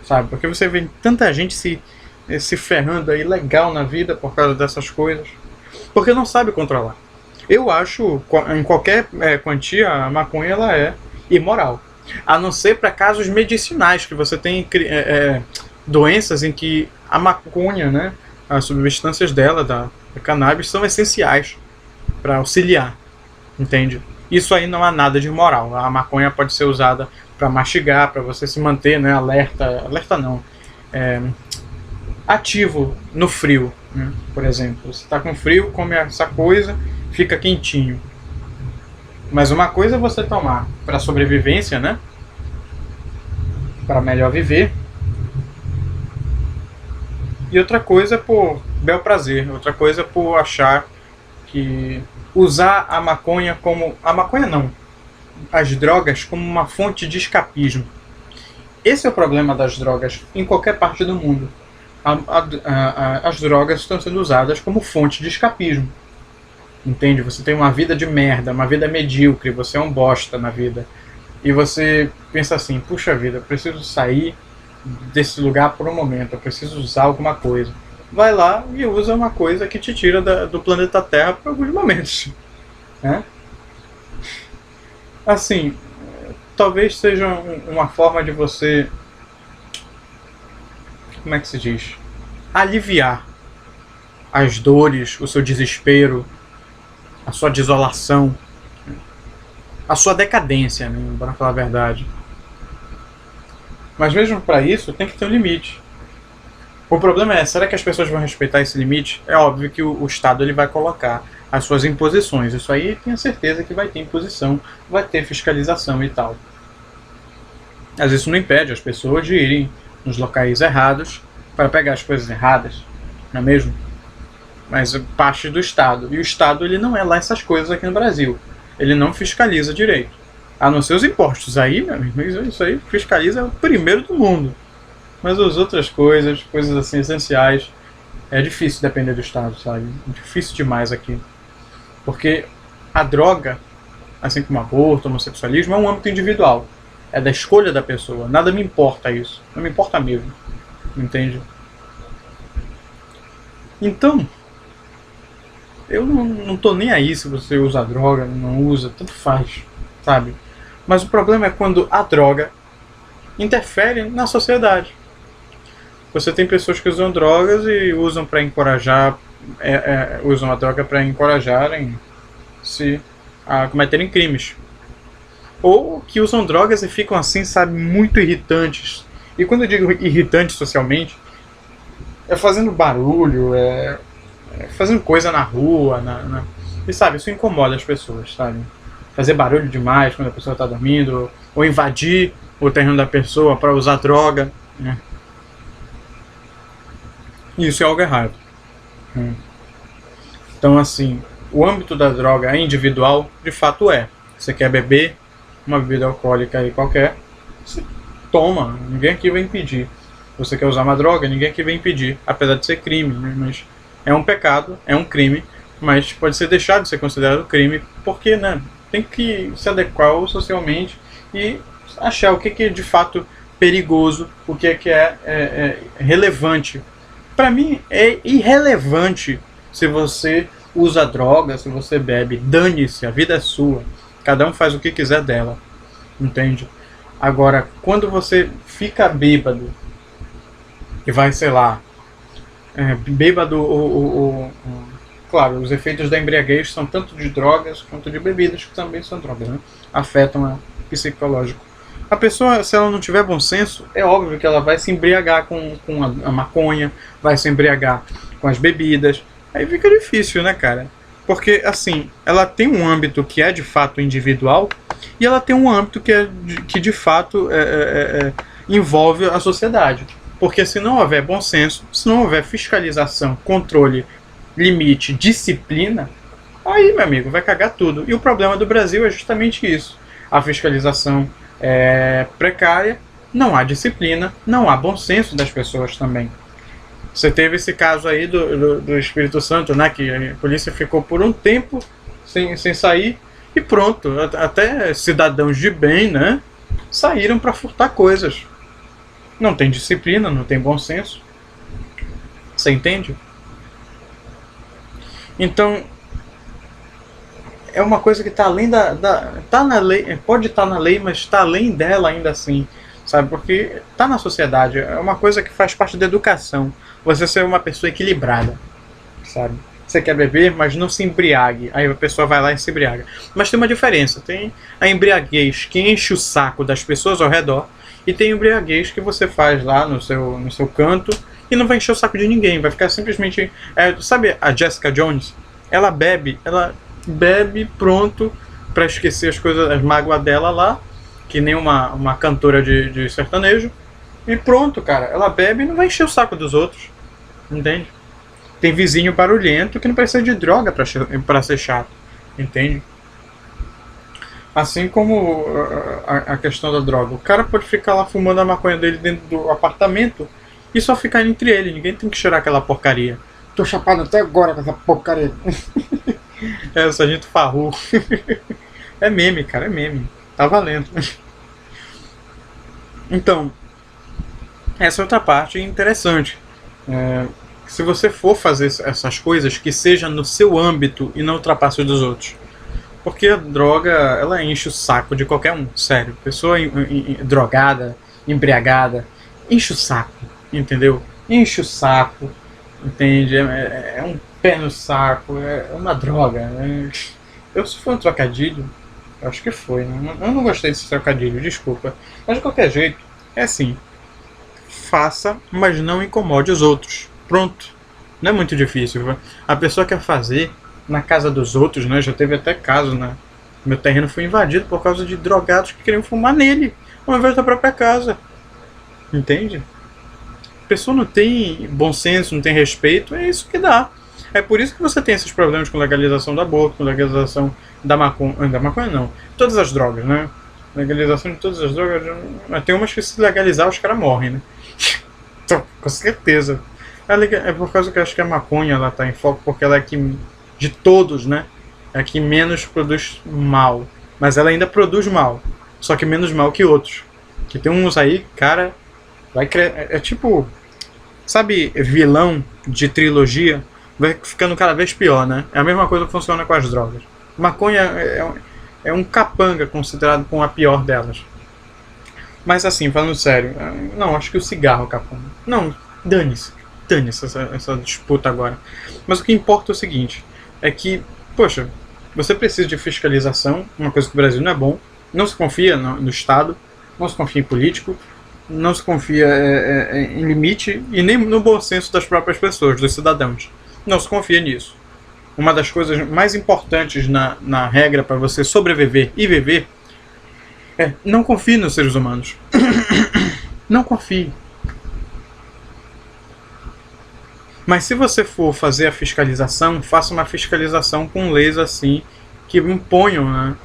Sabe? Porque você vê tanta gente se ferrando aí legal na vida por causa dessas coisas. Porque não sabe controlar. Eu acho, em qualquer quantia, a maconha ela é imoral. A não ser para casos medicinais, que você tem doenças em que a maconha, né, as substâncias dela, da cannabis, são essenciais para auxiliar. Entende? Isso aí não há nada de imoral. A maconha pode ser usada para mastigar, para você se manter, né, alerta não, ativo no frio, né? Por exemplo, você está com frio, come essa coisa, fica quentinho. Mas uma coisa é você tomar para sobrevivência, né, para melhor viver, e outra coisa é por bel prazer, outra coisa é por achar que usar a maconha as drogas como uma fonte de escapismo. Esse é o problema das drogas em qualquer parte do mundo. As drogas estão sendo usadas como fonte de escapismo. Entende? Você tem uma vida de merda, uma vida medíocre, você é um bosta na vida. E você pensa assim, puxa vida, eu preciso sair desse lugar por um momento, eu preciso usar alguma coisa. Vai lá e usa uma coisa que te tira do planeta Terra por alguns momentos. Né? Assim, talvez seja uma forma de você, como é que se diz? Aliviar as dores, o seu desespero, a sua desolação, a sua decadência, né? Para falar a verdade. Mas mesmo para isso tem que ter um limite. O problema é, será que as pessoas vão respeitar esse limite? É óbvio que o Estado ele vai colocar as suas imposições. Isso aí tenho certeza que vai ter imposição, vai ter fiscalização e tal. Mas isso não impede as pessoas de irem nos locais errados para pegar as coisas erradas, não é mesmo? Mas parte do Estado. E o Estado ele não é lá essas coisas aqui no Brasil. Ele não fiscaliza direito. A não ser os impostos. Aí, meu amigo, isso aí fiscaliza o primeiro do mundo. Mas as outras coisas, coisas assim essenciais, é difícil depender do Estado, sabe? Difícil demais aqui. Porque a droga, assim como o aborto, o homossexualismo, é um âmbito individual. É da escolha da pessoa. Nada me importa isso. Não me importa mesmo. Entende? Então, eu não tô nem aí se você usa droga, não usa, tanto faz, sabe? Mas o problema é quando a droga interfere na sociedade. Você tem pessoas que usam drogas e usam para encorajar, usam a droga para encorajarem-se a cometerem crimes. Ou que usam drogas e ficam assim, sabe, muito irritantes. E quando eu digo irritantes socialmente, é fazendo barulho, fazendo coisa na rua, e sabe, isso incomoda as pessoas, sabe? Fazer barulho demais quando a pessoa está dormindo, ou invadir o terreno da pessoa para usar droga, né? Isso é algo errado. Então, assim, o âmbito da droga é individual, de fato é. Você quer beber uma bebida alcoólica aí qualquer, você toma, ninguém aqui vai impedir. Você quer usar uma droga, ninguém aqui vai impedir, apesar de ser crime, né? Mas é um pecado, é um crime, mas pode ser deixado de ser considerado crime, porque, né, tem que se adequar socialmente e achar o que é de fato perigoso, o que é relevante. Para mim é irrelevante se você usa droga, se você bebe, dane-se, a vida é sua. Cada um faz o que quiser dela, entende? Agora, quando você fica bêbado e vai, sei lá, bêbado, claro, os efeitos da embriaguez são tanto de drogas quanto de bebidas, que também são drogas, né? Afetam o psicológico. A pessoa, se ela não tiver bom senso, é óbvio que ela vai se embriagar com a maconha, vai se embriagar com as bebidas. Aí fica difícil, né, cara? Porque, assim, ela tem um âmbito que é de fato individual e ela tem um âmbito que de fato envolve a sociedade. Porque se não houver bom senso, se não houver fiscalização, controle, limite, disciplina, aí, meu amigo, vai cagar tudo. E o problema do Brasil é justamente isso. A fiscalização é precária, não há disciplina, não há bom senso das pessoas também. Você teve esse caso aí do Espírito Santo, né, que a polícia ficou por um tempo sem sair e pronto, até cidadãos de bem, né, saíram para furtar coisas. Não tem disciplina, não tem bom senso. Você entende? Então, é uma coisa que está além tá na lei, pode estar na lei, mas está além dela ainda assim, sabe? Porque está na sociedade, é uma coisa que faz parte da educação. Você ser uma pessoa equilibrada, sabe? Você quer beber, mas não se embriague. Aí a pessoa vai lá e se embriaga. Mas tem uma diferença, tem a embriaguez que enche o saco das pessoas ao redor e tem a embriaguez que você faz lá no seu canto e não vai encher o saco de ninguém, vai ficar simplesmente... sabe a Jessica Jones? Ela bebe pronto para esquecer as coisas, as mágoas dela lá, que nem uma cantora de sertanejo, e pronto, cara, ela bebe e não vai encher o saco dos outros, entende? Tem vizinho barulhento que não precisa de droga para ser chato, entende? Assim como a questão da droga, o cara pode ficar lá fumando a maconha dele dentro do apartamento e só ficar entre ele, ninguém tem que cheirar aquela porcaria. Tô chapado até agora com essa porcaria. É, o Sargento Farru. É meme, cara, é meme. Tá valendo. Então, essa é outra parte interessante. Se você for fazer essas coisas, que seja no seu âmbito e não ultrapasse os dos outros. Porque a droga, ela enche o saco de qualquer um, sério. Pessoa drogada, embriagada, enche o saco, entendeu? Enche o saco, entende? É um pé no saco, é uma droga. Eu, se for um trocadilho, eu acho que foi, né? Eu não gostei desse trocadilho, desculpa. Mas de qualquer jeito, é assim. Faça, mas não incomode os outros. Pronto. Não é muito difícil. A pessoa quer fazer na casa dos outros, né? Já teve até caso, né? Meu terreno foi invadido por causa de drogados que queriam fumar nele, ao invés da própria casa. Entende? A pessoa não tem bom senso, não tem respeito, é isso que dá. É por isso que você tem esses problemas com legalização do aborto, com legalização da maconha não, todas as drogas, né? Legalização de todas as drogas, tem umas que se legalizar os caras morrem, né? Então, com certeza. É por causa que eu acho que a maconha ela tá em foco, porque ela é que, de todos, né? É a que menos produz mal. Mas ela ainda produz mal. Só que menos mal que outros. Que tem uns aí, cara, vai é tipo, sabe, vilão de trilogia? Vai ficando cada vez pior, né? É a mesma coisa que funciona com as drogas. Maconha é um capanga considerado como a pior delas. Mas assim, falando sério, não, acho que o cigarro é capanga. Não, dane-se essa disputa agora. Mas o que importa é o seguinte, é que, poxa, você precisa de fiscalização, uma coisa que o Brasil não é bom, não se confia no Estado, não se confia em político, não se confia em limite e nem no bom senso das próprias pessoas, dos cidadãos. Não se confia nisso. Uma das coisas mais importantes na regra para você sobreviver e viver é não confie nos seres humanos. Não confie. Mas se você for fazer a fiscalização, faça uma fiscalização com leis assim que imponham, né,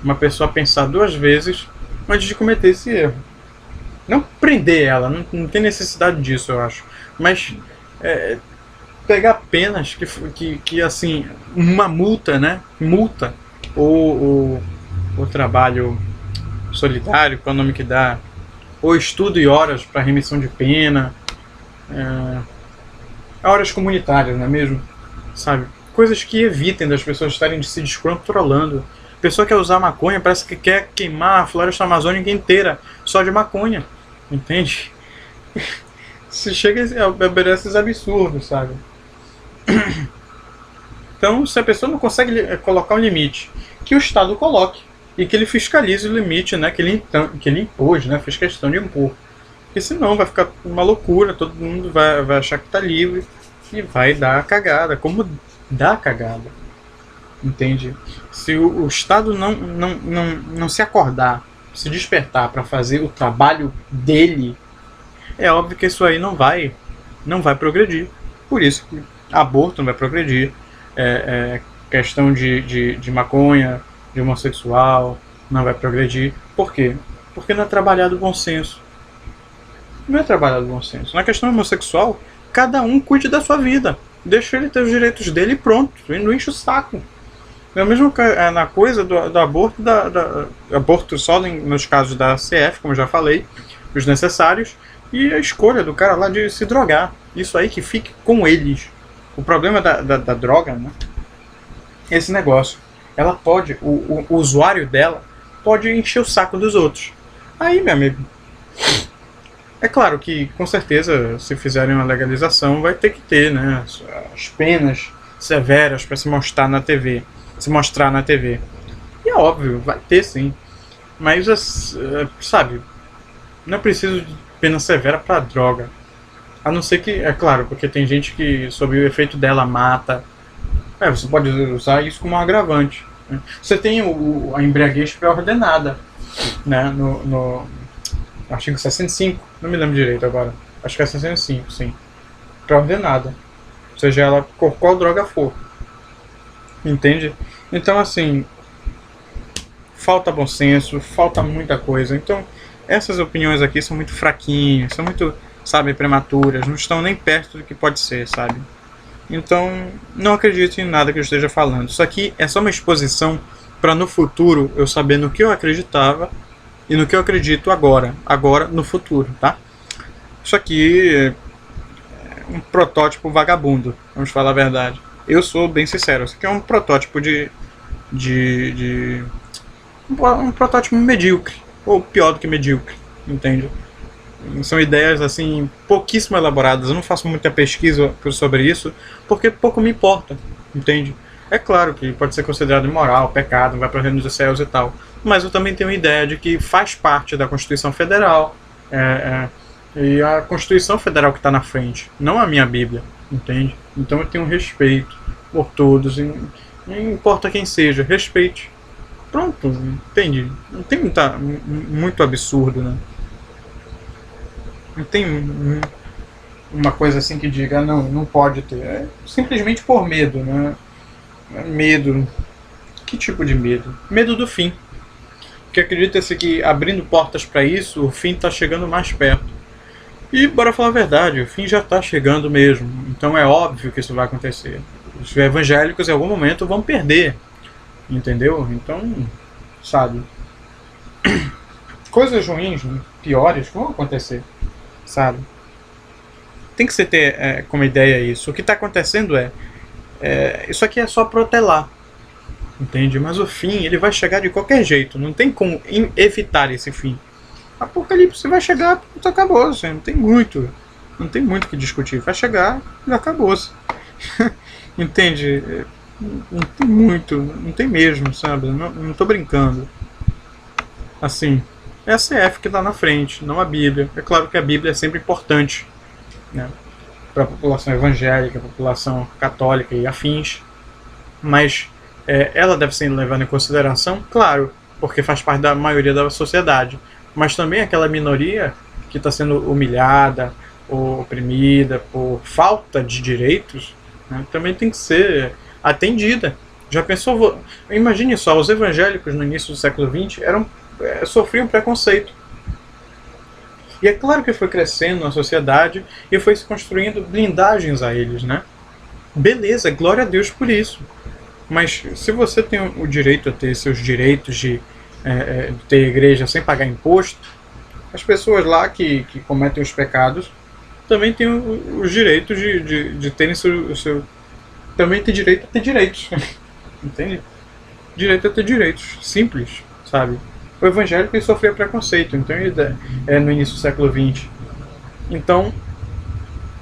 uma pessoa a pensar duas vezes antes de cometer esse erro. Não prender ela, não tem necessidade disso, eu acho. Mas pegar penas que assim, uma multa, né? Multa ou o trabalho solidário, qual é o nome que dá? Ou estudo e horas para remissão de pena. Horas comunitárias, não é mesmo? Sabe? Coisas que evitem das pessoas estarem se descontrolando. A pessoa quer usar maconha, parece que quer queimar a floresta amazônica inteira só de maconha. Entende? Se chega a obedecer esses absurdos, sabe? Então, se a pessoa não consegue colocar um limite, que o Estado coloque e que ele fiscalize o limite, né, que ele impôs, né, fez questão de impor. Porque senão vai ficar uma loucura, todo mundo vai achar que está livre e vai dar cagada, como dá cagada. Entende? Se o Estado não se acordar, se despertar para fazer o trabalho dele, é óbvio que isso aí não vai progredir. Por isso que aborto não vai progredir, questão de maconha, de homossexual, não vai progredir. Por quê? Porque não é trabalhado o bom senso. Não é trabalhado o bom senso. Na questão homossexual, cada um cuide da sua vida. Deixa ele ter os direitos dele e pronto. Ele não enche o saco. É o mesmo na coisa do aborto, aborto só nos casos da CF, como eu já falei, os necessários, e a escolha do cara lá de se drogar. Isso aí que fique com eles. O problema da droga, né? Esse negócio. Ela pode, o usuário dela pode encher o saco dos outros. Aí, meu amigo, é claro que, com certeza, se fizerem uma legalização, vai ter que ter, né, as penas severas para se mostrar na TV. E é óbvio, vai ter sim. Mas, sabe, não é preciso de pena severa para droga. A não ser que, é claro, porque tem gente que, sob o efeito dela, mata. Você pode usar isso como um agravante. Né? Você tem a embriaguez pré-ordenada, né, no artigo 65, não me lembro direito agora. Acho que é 65, sim. Pré-ordenada. Ou seja, ela por qual droga for. Entende? Então, assim, falta bom senso, falta muita coisa. Então, essas opiniões aqui são muito fraquinhas, são muito, sabe, prematuras, não estão nem perto do que pode ser, sabe? Então, não acredite em nada que eu esteja falando. Isso aqui é só uma exposição para no futuro eu saber no que eu acreditava e no que eu acredito agora no futuro, tá? Isso aqui é um protótipo vagabundo, vamos falar a verdade. Eu sou bem sincero, isso aqui é um protótipo de de um protótipo medíocre, ou pior do que medíocre, entende? São ideias assim pouquíssimo elaboradas. Eu não faço muita pesquisa sobre isso porque pouco me importa, entende? É claro que pode ser considerado imoral, pecado, vai para o reino dos céus e tal, mas eu também tenho a ideia de que faz parte da Constituição Federal, e a Constituição Federal que está na frente, não a minha Bíblia, entende? Então eu tenho respeito por todos, e não importa quem seja, respeite. Pronto, entende? Não tem muito absurdo, né? Não tem uma coisa assim que diga, não, não pode ter. É simplesmente por medo, né? Medo. Que tipo de medo? Medo do fim. Porque acredita-se que abrindo portas para isso, o fim está chegando mais perto. E bora falar a verdade, o fim já está chegando mesmo. Então é óbvio que isso vai acontecer. Os evangélicos em algum momento vão perder. Entendeu? Então, sabe? Coisas ruins, piores, vão acontecer. Sabe? Tem que se ter como ideia isso. O que está acontecendo isso aqui é só protelar, entende? Mas o fim, ele vai chegar de qualquer jeito. Não tem como evitar esse fim. Apocalipse vai chegar, pronto, acabou. Assim, não tem muito o que discutir. Vai chegar e acabou-se. Entende? Não tem muito, não tem mesmo, sabe? Não tô brincando. Assim, é a CF que está na frente, não a Bíblia. É claro que a Bíblia é sempre importante, né, para a população evangélica, a população católica e afins, mas ela deve ser levada em consideração, claro, porque faz parte da maioria da sociedade, mas também aquela minoria que está sendo humilhada ou oprimida por falta de direitos, né, também tem que ser atendida. Já pensou? Imagine só, os evangélicos no início do século XX sofriam preconceito. E é claro que foi crescendo na sociedade e foi se construindo blindagens a eles, né? Beleza, glória a Deus por isso. Mas se você tem o direito a ter seus direitos de ter igreja sem pagar imposto, as pessoas lá que cometem os pecados também têm os direitos de terem seu também tem direito a ter direitos. Entende? Direito a ter direitos. Simples, sabe? O evangélico ele sofria preconceito, então ele no início do século XX. Então,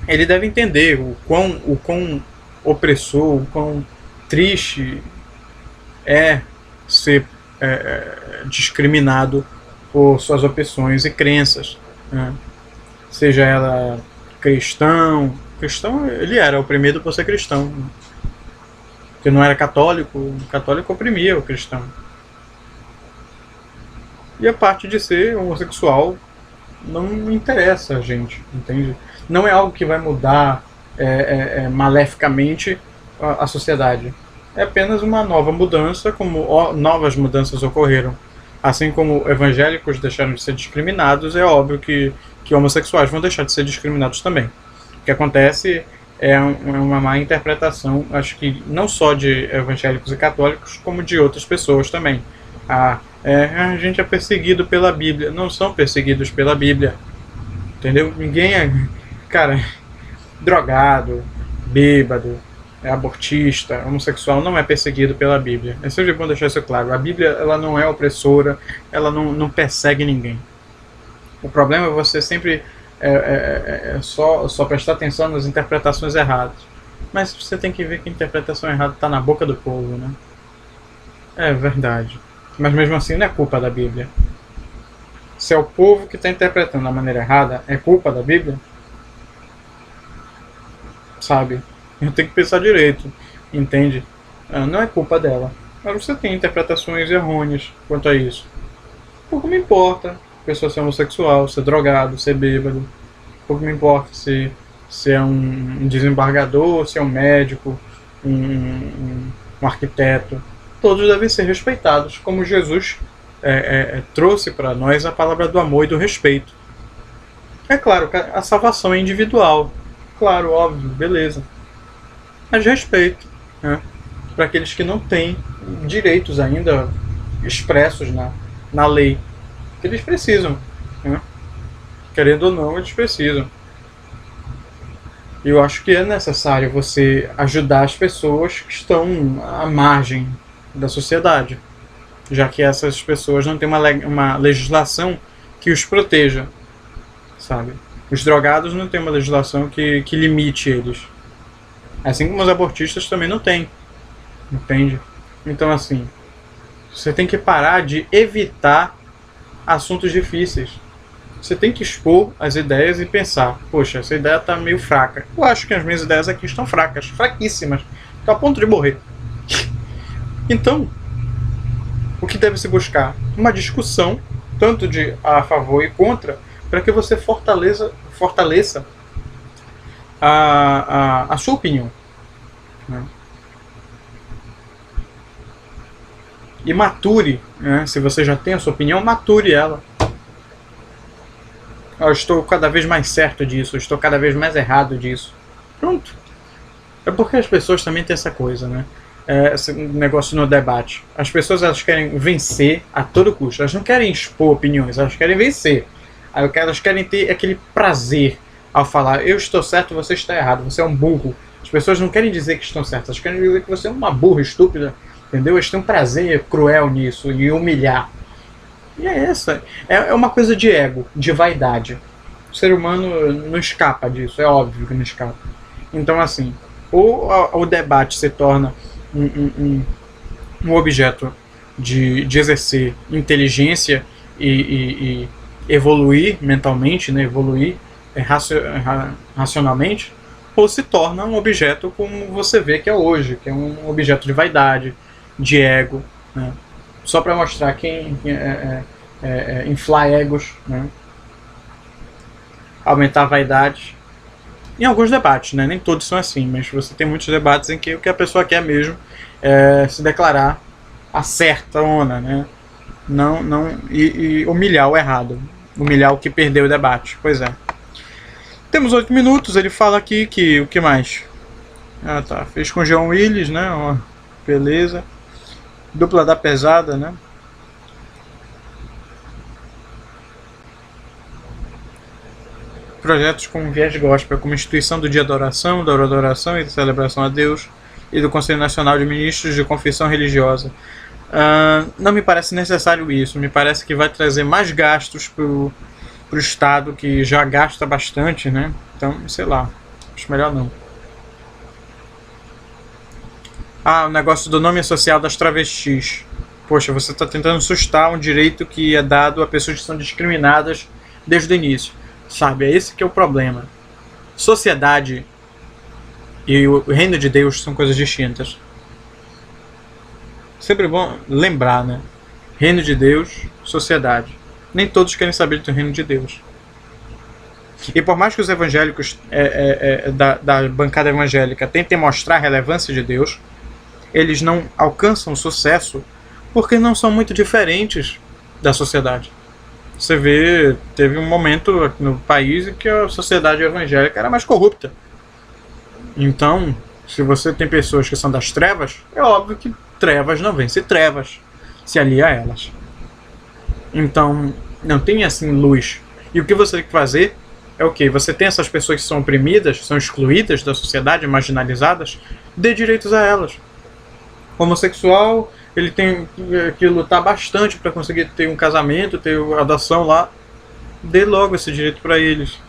ele deve entender o quão opressor, o quão triste é ser discriminado por suas opções e crenças, né? Seja ela cristão, ele era oprimido por ser cristão, porque não era católico, o católico oprimia o cristão. E a parte de ser homossexual não interessa a gente, entende? Não é algo que vai mudar maleficamente a sociedade. É apenas uma nova mudança, como novas mudanças ocorreram. Assim como evangélicos deixaram de ser discriminados, é óbvio que homossexuais vão deixar de ser discriminados também. O que acontece uma má interpretação, acho que não só de evangélicos e católicos, como de outras pessoas também. A gente é perseguido pela Bíblia. Não são perseguidos pela Bíblia. Entendeu? Ninguém cara, drogado, bêbado, abortista, homossexual não é perseguido pela Bíblia. É sempre bom deixar isso claro. A Bíblia ela não é opressora, ela não persegue ninguém. O problema é você sempre só prestar atenção nas interpretações erradas. Mas você tem que ver que a interpretação errada está na boca do povo, né? É verdade. Mas mesmo assim não é culpa da Bíblia. Se é o povo que está interpretando da maneira errada, é culpa da Bíblia? Sabe? Eu tenho que pensar direito, entende? Não é culpa dela. Mas você tem interpretações errôneas quanto a isso. Pouco me importa a pessoa ser homossexual, ser drogado, ser bêbado. Pouco me importa se é um desembargador, se é um médico, um arquiteto. Todos devem ser respeitados, como Jesus trouxe para nós a palavra do amor e do respeito. É claro que a salvação é individual, claro, óbvio, beleza. Mas respeito, né, para aqueles que não têm direitos ainda expressos na lei, que eles precisam, né? Querendo ou não, eles precisam. E eu acho que é necessário você ajudar as pessoas que estão à margem da sociedade, já que essas pessoas não têm uma legislação que os proteja, sabe? Os drogados não têm uma legislação que limite eles. Assim como os abortistas também não têm. Entende? Então, assim, você tem que parar de evitar assuntos difíceis. Você tem que expor as ideias e pensar, poxa, essa ideia está meio fraca. Eu acho que as minhas ideias aqui estão fracas, fraquíssimas. Estou a ponto de morrer. Então, o que deve se buscar? Uma discussão, tanto de a favor e contra, para que você fortaleça a sua opinião. Né? E mature, né? Se você já tem a sua opinião, mature ela. Eu estou cada vez mais certo disso, eu estou cada vez mais errado disso. Pronto. É porque as pessoas também têm essa coisa, né? Esse negócio no debate. As pessoas, elas querem vencer a todo custo. Elas não querem expor opiniões, elas querem vencer. Elas querem ter aquele prazer ao falar, eu estou certo, você está errado, você é um burro. As pessoas não querem dizer que estão certas, elas querem dizer que você é uma burra estúpida, entendeu? Eles têm um prazer cruel nisso, e humilhar. E é uma coisa de ego, de vaidade. O ser humano não escapa disso, é óbvio que não escapa. Então, assim, ou o debate se torna um objeto de exercer inteligência e evoluir mentalmente, né? Evoluir racionalmente, ou se torna um objeto como você vê que é hoje, que é um objeto de vaidade, de ego, né? Só para mostrar quem inflar egos, né? Aumentar a vaidade. Em alguns debates, né? Nem todos são assim, mas você tem muitos debates em que o que a pessoa quer mesmo é se declarar a certona, né? E humilhar o errado, humilhar o que perdeu o debate. Pois é. Temos 8 minutos, ele fala aqui que o que mais? Ah, tá. Fez com o John Willis, né? Ó, beleza. Dupla da pesada, né? Projetos com viés gospel, como instituição do Dia da Oração, da Hora da Oração e da Celebração a Deus, e do Conselho Nacional de Ministros de Confissão Religiosa. Não me parece necessário isso, me parece que vai trazer mais gastos para o Estado, que já gasta bastante, né? Então, sei lá, acho melhor não. O negócio do nome social das travestis. Poxa, você está tentando sustar um direito que é dado a pessoas que são discriminadas desde o início. Sabe, é esse que é o problema. Sociedade e o reino de Deus são coisas distintas. Sempre bom lembrar, né? Reino de Deus, sociedade. Nem todos querem saber do reino de Deus. E por mais que os evangélicos da bancada evangélica tentem mostrar a relevância de Deus, eles não alcançam sucesso porque não são muito diferentes da sociedade. Você vê, teve um momento no país em que a sociedade evangélica era mais corrupta. Então, se você tem pessoas que são das trevas, é óbvio que trevas não vence trevas, se alia a elas. Então, não tem assim luz. E o que você tem que fazer é o quê? Você tem essas pessoas que são oprimidas, são excluídas da sociedade, marginalizadas, dê direitos a elas. Homossexual, ele tem que lutar bastante para conseguir ter um casamento, ter a adoção lá. Dê logo esse direito para eles.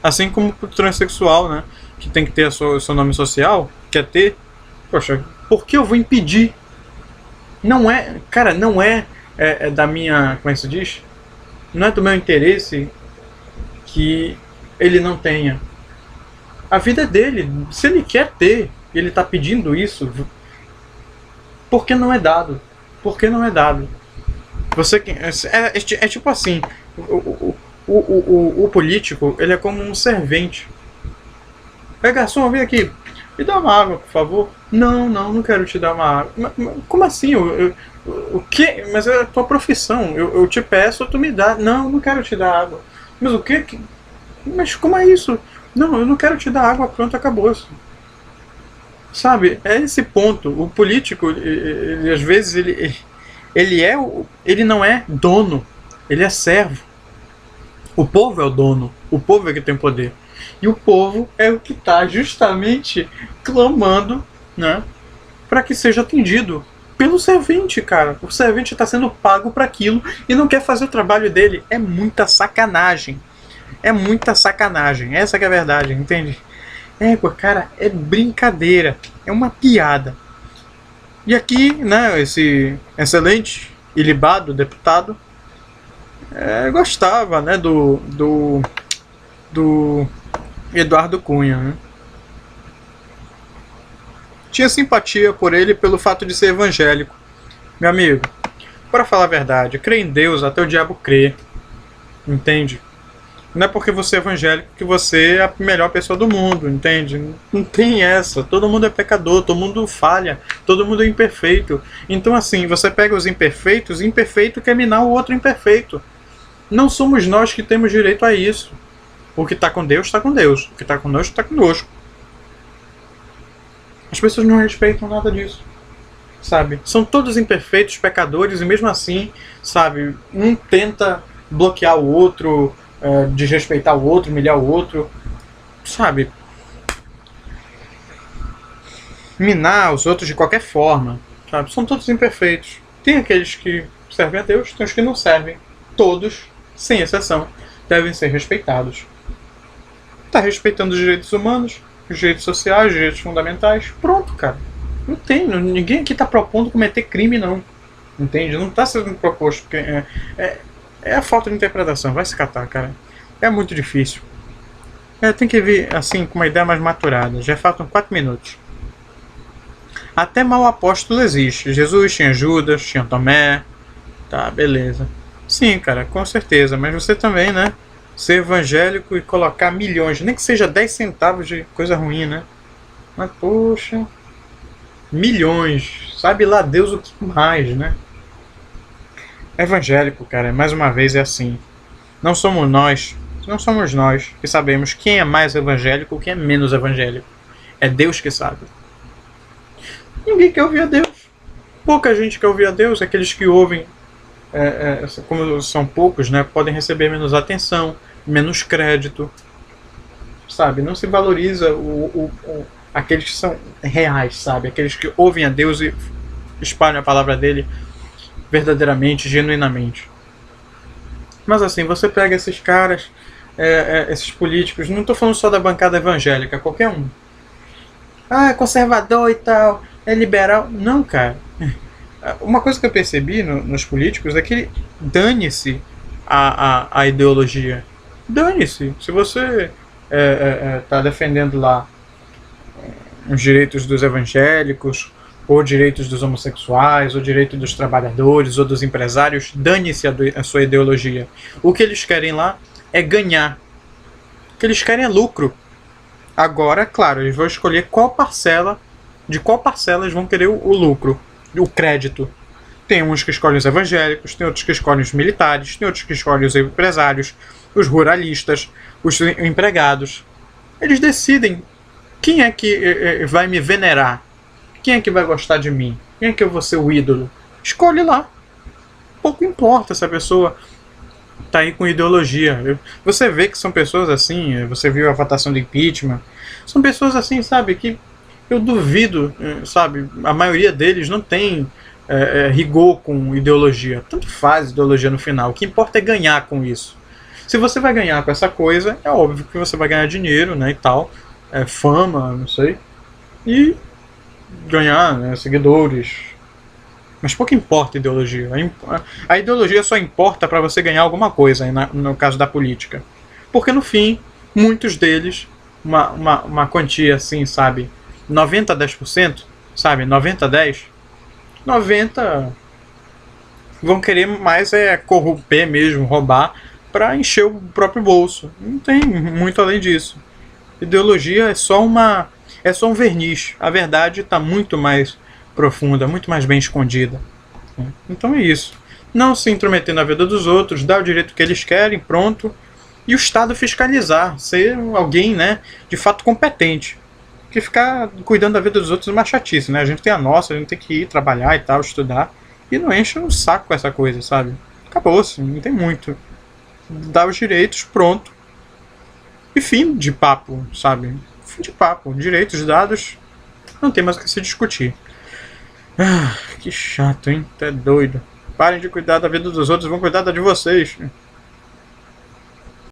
Assim como o transexual, né? Que tem que ter o seu nome social, quer ter. Poxa, por que eu vou impedir? Não é, cara, não é da minha, como é que se diz? Não é do meu interesse que ele não tenha. A vida é dele. Se ele quer ter, ele está pedindo isso, por que não é dado? Por que não é dado? Você é tipo assim, o político, ele é como um servente. Garçom, vem aqui, me dá uma água, por favor. Não quero te dar uma água. Como assim? O quê? Mas é a tua profissão. Eu te peço, tu me dá. Não quero te dar água. Mas o quê? Mas como é isso? Não, eu não quero te dar água, pronto, acabou-se. Sabe, é esse ponto. O político, ele, às vezes, ele não é dono, ele é servo. O povo é o dono, o povo é que tem poder. E o povo é o que está justamente clamando, né, para que seja atendido. pelo servente, cara. O servente está sendo pago para aquilo e não quer fazer o trabalho dele. É muita sacanagem. É muita sacanagem. Essa que é a verdade, entende? Cara, é brincadeira. É uma piada. E aqui, né, esse excelente ilibado deputado gostava, né, do Eduardo Cunha, né? Tinha simpatia por ele pelo fato de ser evangélico. Meu amigo, para falar a verdade, crê em Deus, até o diabo crê. Entende? Não é porque você é evangélico que você é a melhor pessoa do mundo, entende? Não tem essa. Todo mundo é pecador, todo mundo falha, todo mundo é imperfeito. Então assim, você pega os imperfeitos, imperfeito quer minar o outro imperfeito. Não somos nós que temos direito a isso. O que está com Deus, está com Deus. O que está conosco, está conosco. As pessoas não respeitam nada disso, sabe? São todos imperfeitos, pecadores, e mesmo assim, sabe? Um tenta bloquear o outro, desrespeitar o outro, humilhar o outro, sabe? Minar os outros de qualquer forma, sabe? São todos imperfeitos. Tem aqueles que servem a Deus, tem os que não servem. Todos, sem exceção, devem ser respeitados. Tá respeitando os direitos humanos, os direitos sociais, os direitos fundamentais. Pronto, cara. Não tem. Ninguém aqui tá propondo cometer crime, não. Entende? Não tá sendo proposto. Porque é a falta de interpretação. Vai se catar, cara. É muito difícil. Tem que vir, assim, com uma ideia mais maturada. Já faltam 4 minutos. Até mau apóstolo existe. Jesus tinha Judas, tinha Tomé. Tá, beleza. Sim, cara, com certeza. Mas você também, né? Ser evangélico e colocar milhões, nem que seja 10 centavos de coisa ruim, né? Mas, poxa, milhões, sabe lá Deus o que mais, né? Evangélico, cara, mais uma vez é assim. Não somos nós que sabemos quem é mais evangélico e quem é menos evangélico. É Deus que sabe. Ninguém quer ouvir a Deus. Pouca gente quer ouvir a Deus, aqueles que ouvem. Como são poucos, né, podem receber menos atenção, menos crédito, sabe? Não se valoriza aqueles que são reais, sabe? Aqueles que ouvem a Deus e espalham a palavra dele verdadeiramente, genuinamente. Mas assim, você pega esses caras, esses políticos, não estou falando só da bancada evangélica, qualquer um. É conservador e tal, é liberal. Não, cara. Uma coisa que eu percebi nos políticos é que dane-se a ideologia. Dane-se. Se você está defendendo lá os direitos dos evangélicos, ou direitos dos homossexuais, ou direitos dos trabalhadores, ou dos empresários, dane-se a sua ideologia. O que eles querem lá é ganhar. O que eles querem é lucro. Agora, claro, eles vão escolher de qual parcela eles vão querer o lucro. O crédito. Tem uns que escolhem os evangélicos, tem outros que escolhem os militares, tem outros que escolhem os empresários, os ruralistas, os empregados. Eles decidem quem é que vai me venerar, quem é que vai gostar de mim, quem é que eu vou ser o ídolo. Escolhe lá. Pouco importa se a pessoa tá aí com ideologia. Você vê que são pessoas assim, você viu a votação do impeachment, são pessoas assim, sabe, que eu duvido, sabe, a maioria deles não tem rigor com ideologia. Tanto faz ideologia no final. O que importa é ganhar com isso. Se você vai ganhar com essa coisa, é óbvio que você vai ganhar dinheiro, né, e tal, fama, não sei, e ganhar, né, seguidores. Mas pouco importa a ideologia. A ideologia só importa para você ganhar alguma coisa, no caso da política. Porque no fim, muitos deles, uma quantia assim, sabe, 90 a 10%, sabe? 90 a 10. 90 vão querer mais corromper mesmo, roubar, para encher o próprio bolso. Não tem muito além disso. Ideologia é só um verniz. A verdade está muito mais profunda, muito mais bem escondida. Então é isso. Não se intrometer na vida dos outros, dar o direito que eles querem, pronto. E o Estado fiscalizar, ser alguém, né, de fato competente. Que ficar cuidando da vida dos outros é uma chatice, né? A gente tem a nossa, a gente tem que ir trabalhar e tal, estudar. E não enche um saco com essa coisa, sabe? Acabou-se, não tem muito. Dá os direitos, pronto. E fim de papo, sabe? Fim de papo. Direitos dados, não tem mais o que se discutir. Ah, que chato, hein? Tá doido. Parem de cuidar da vida dos outros, vão cuidar da de vocês.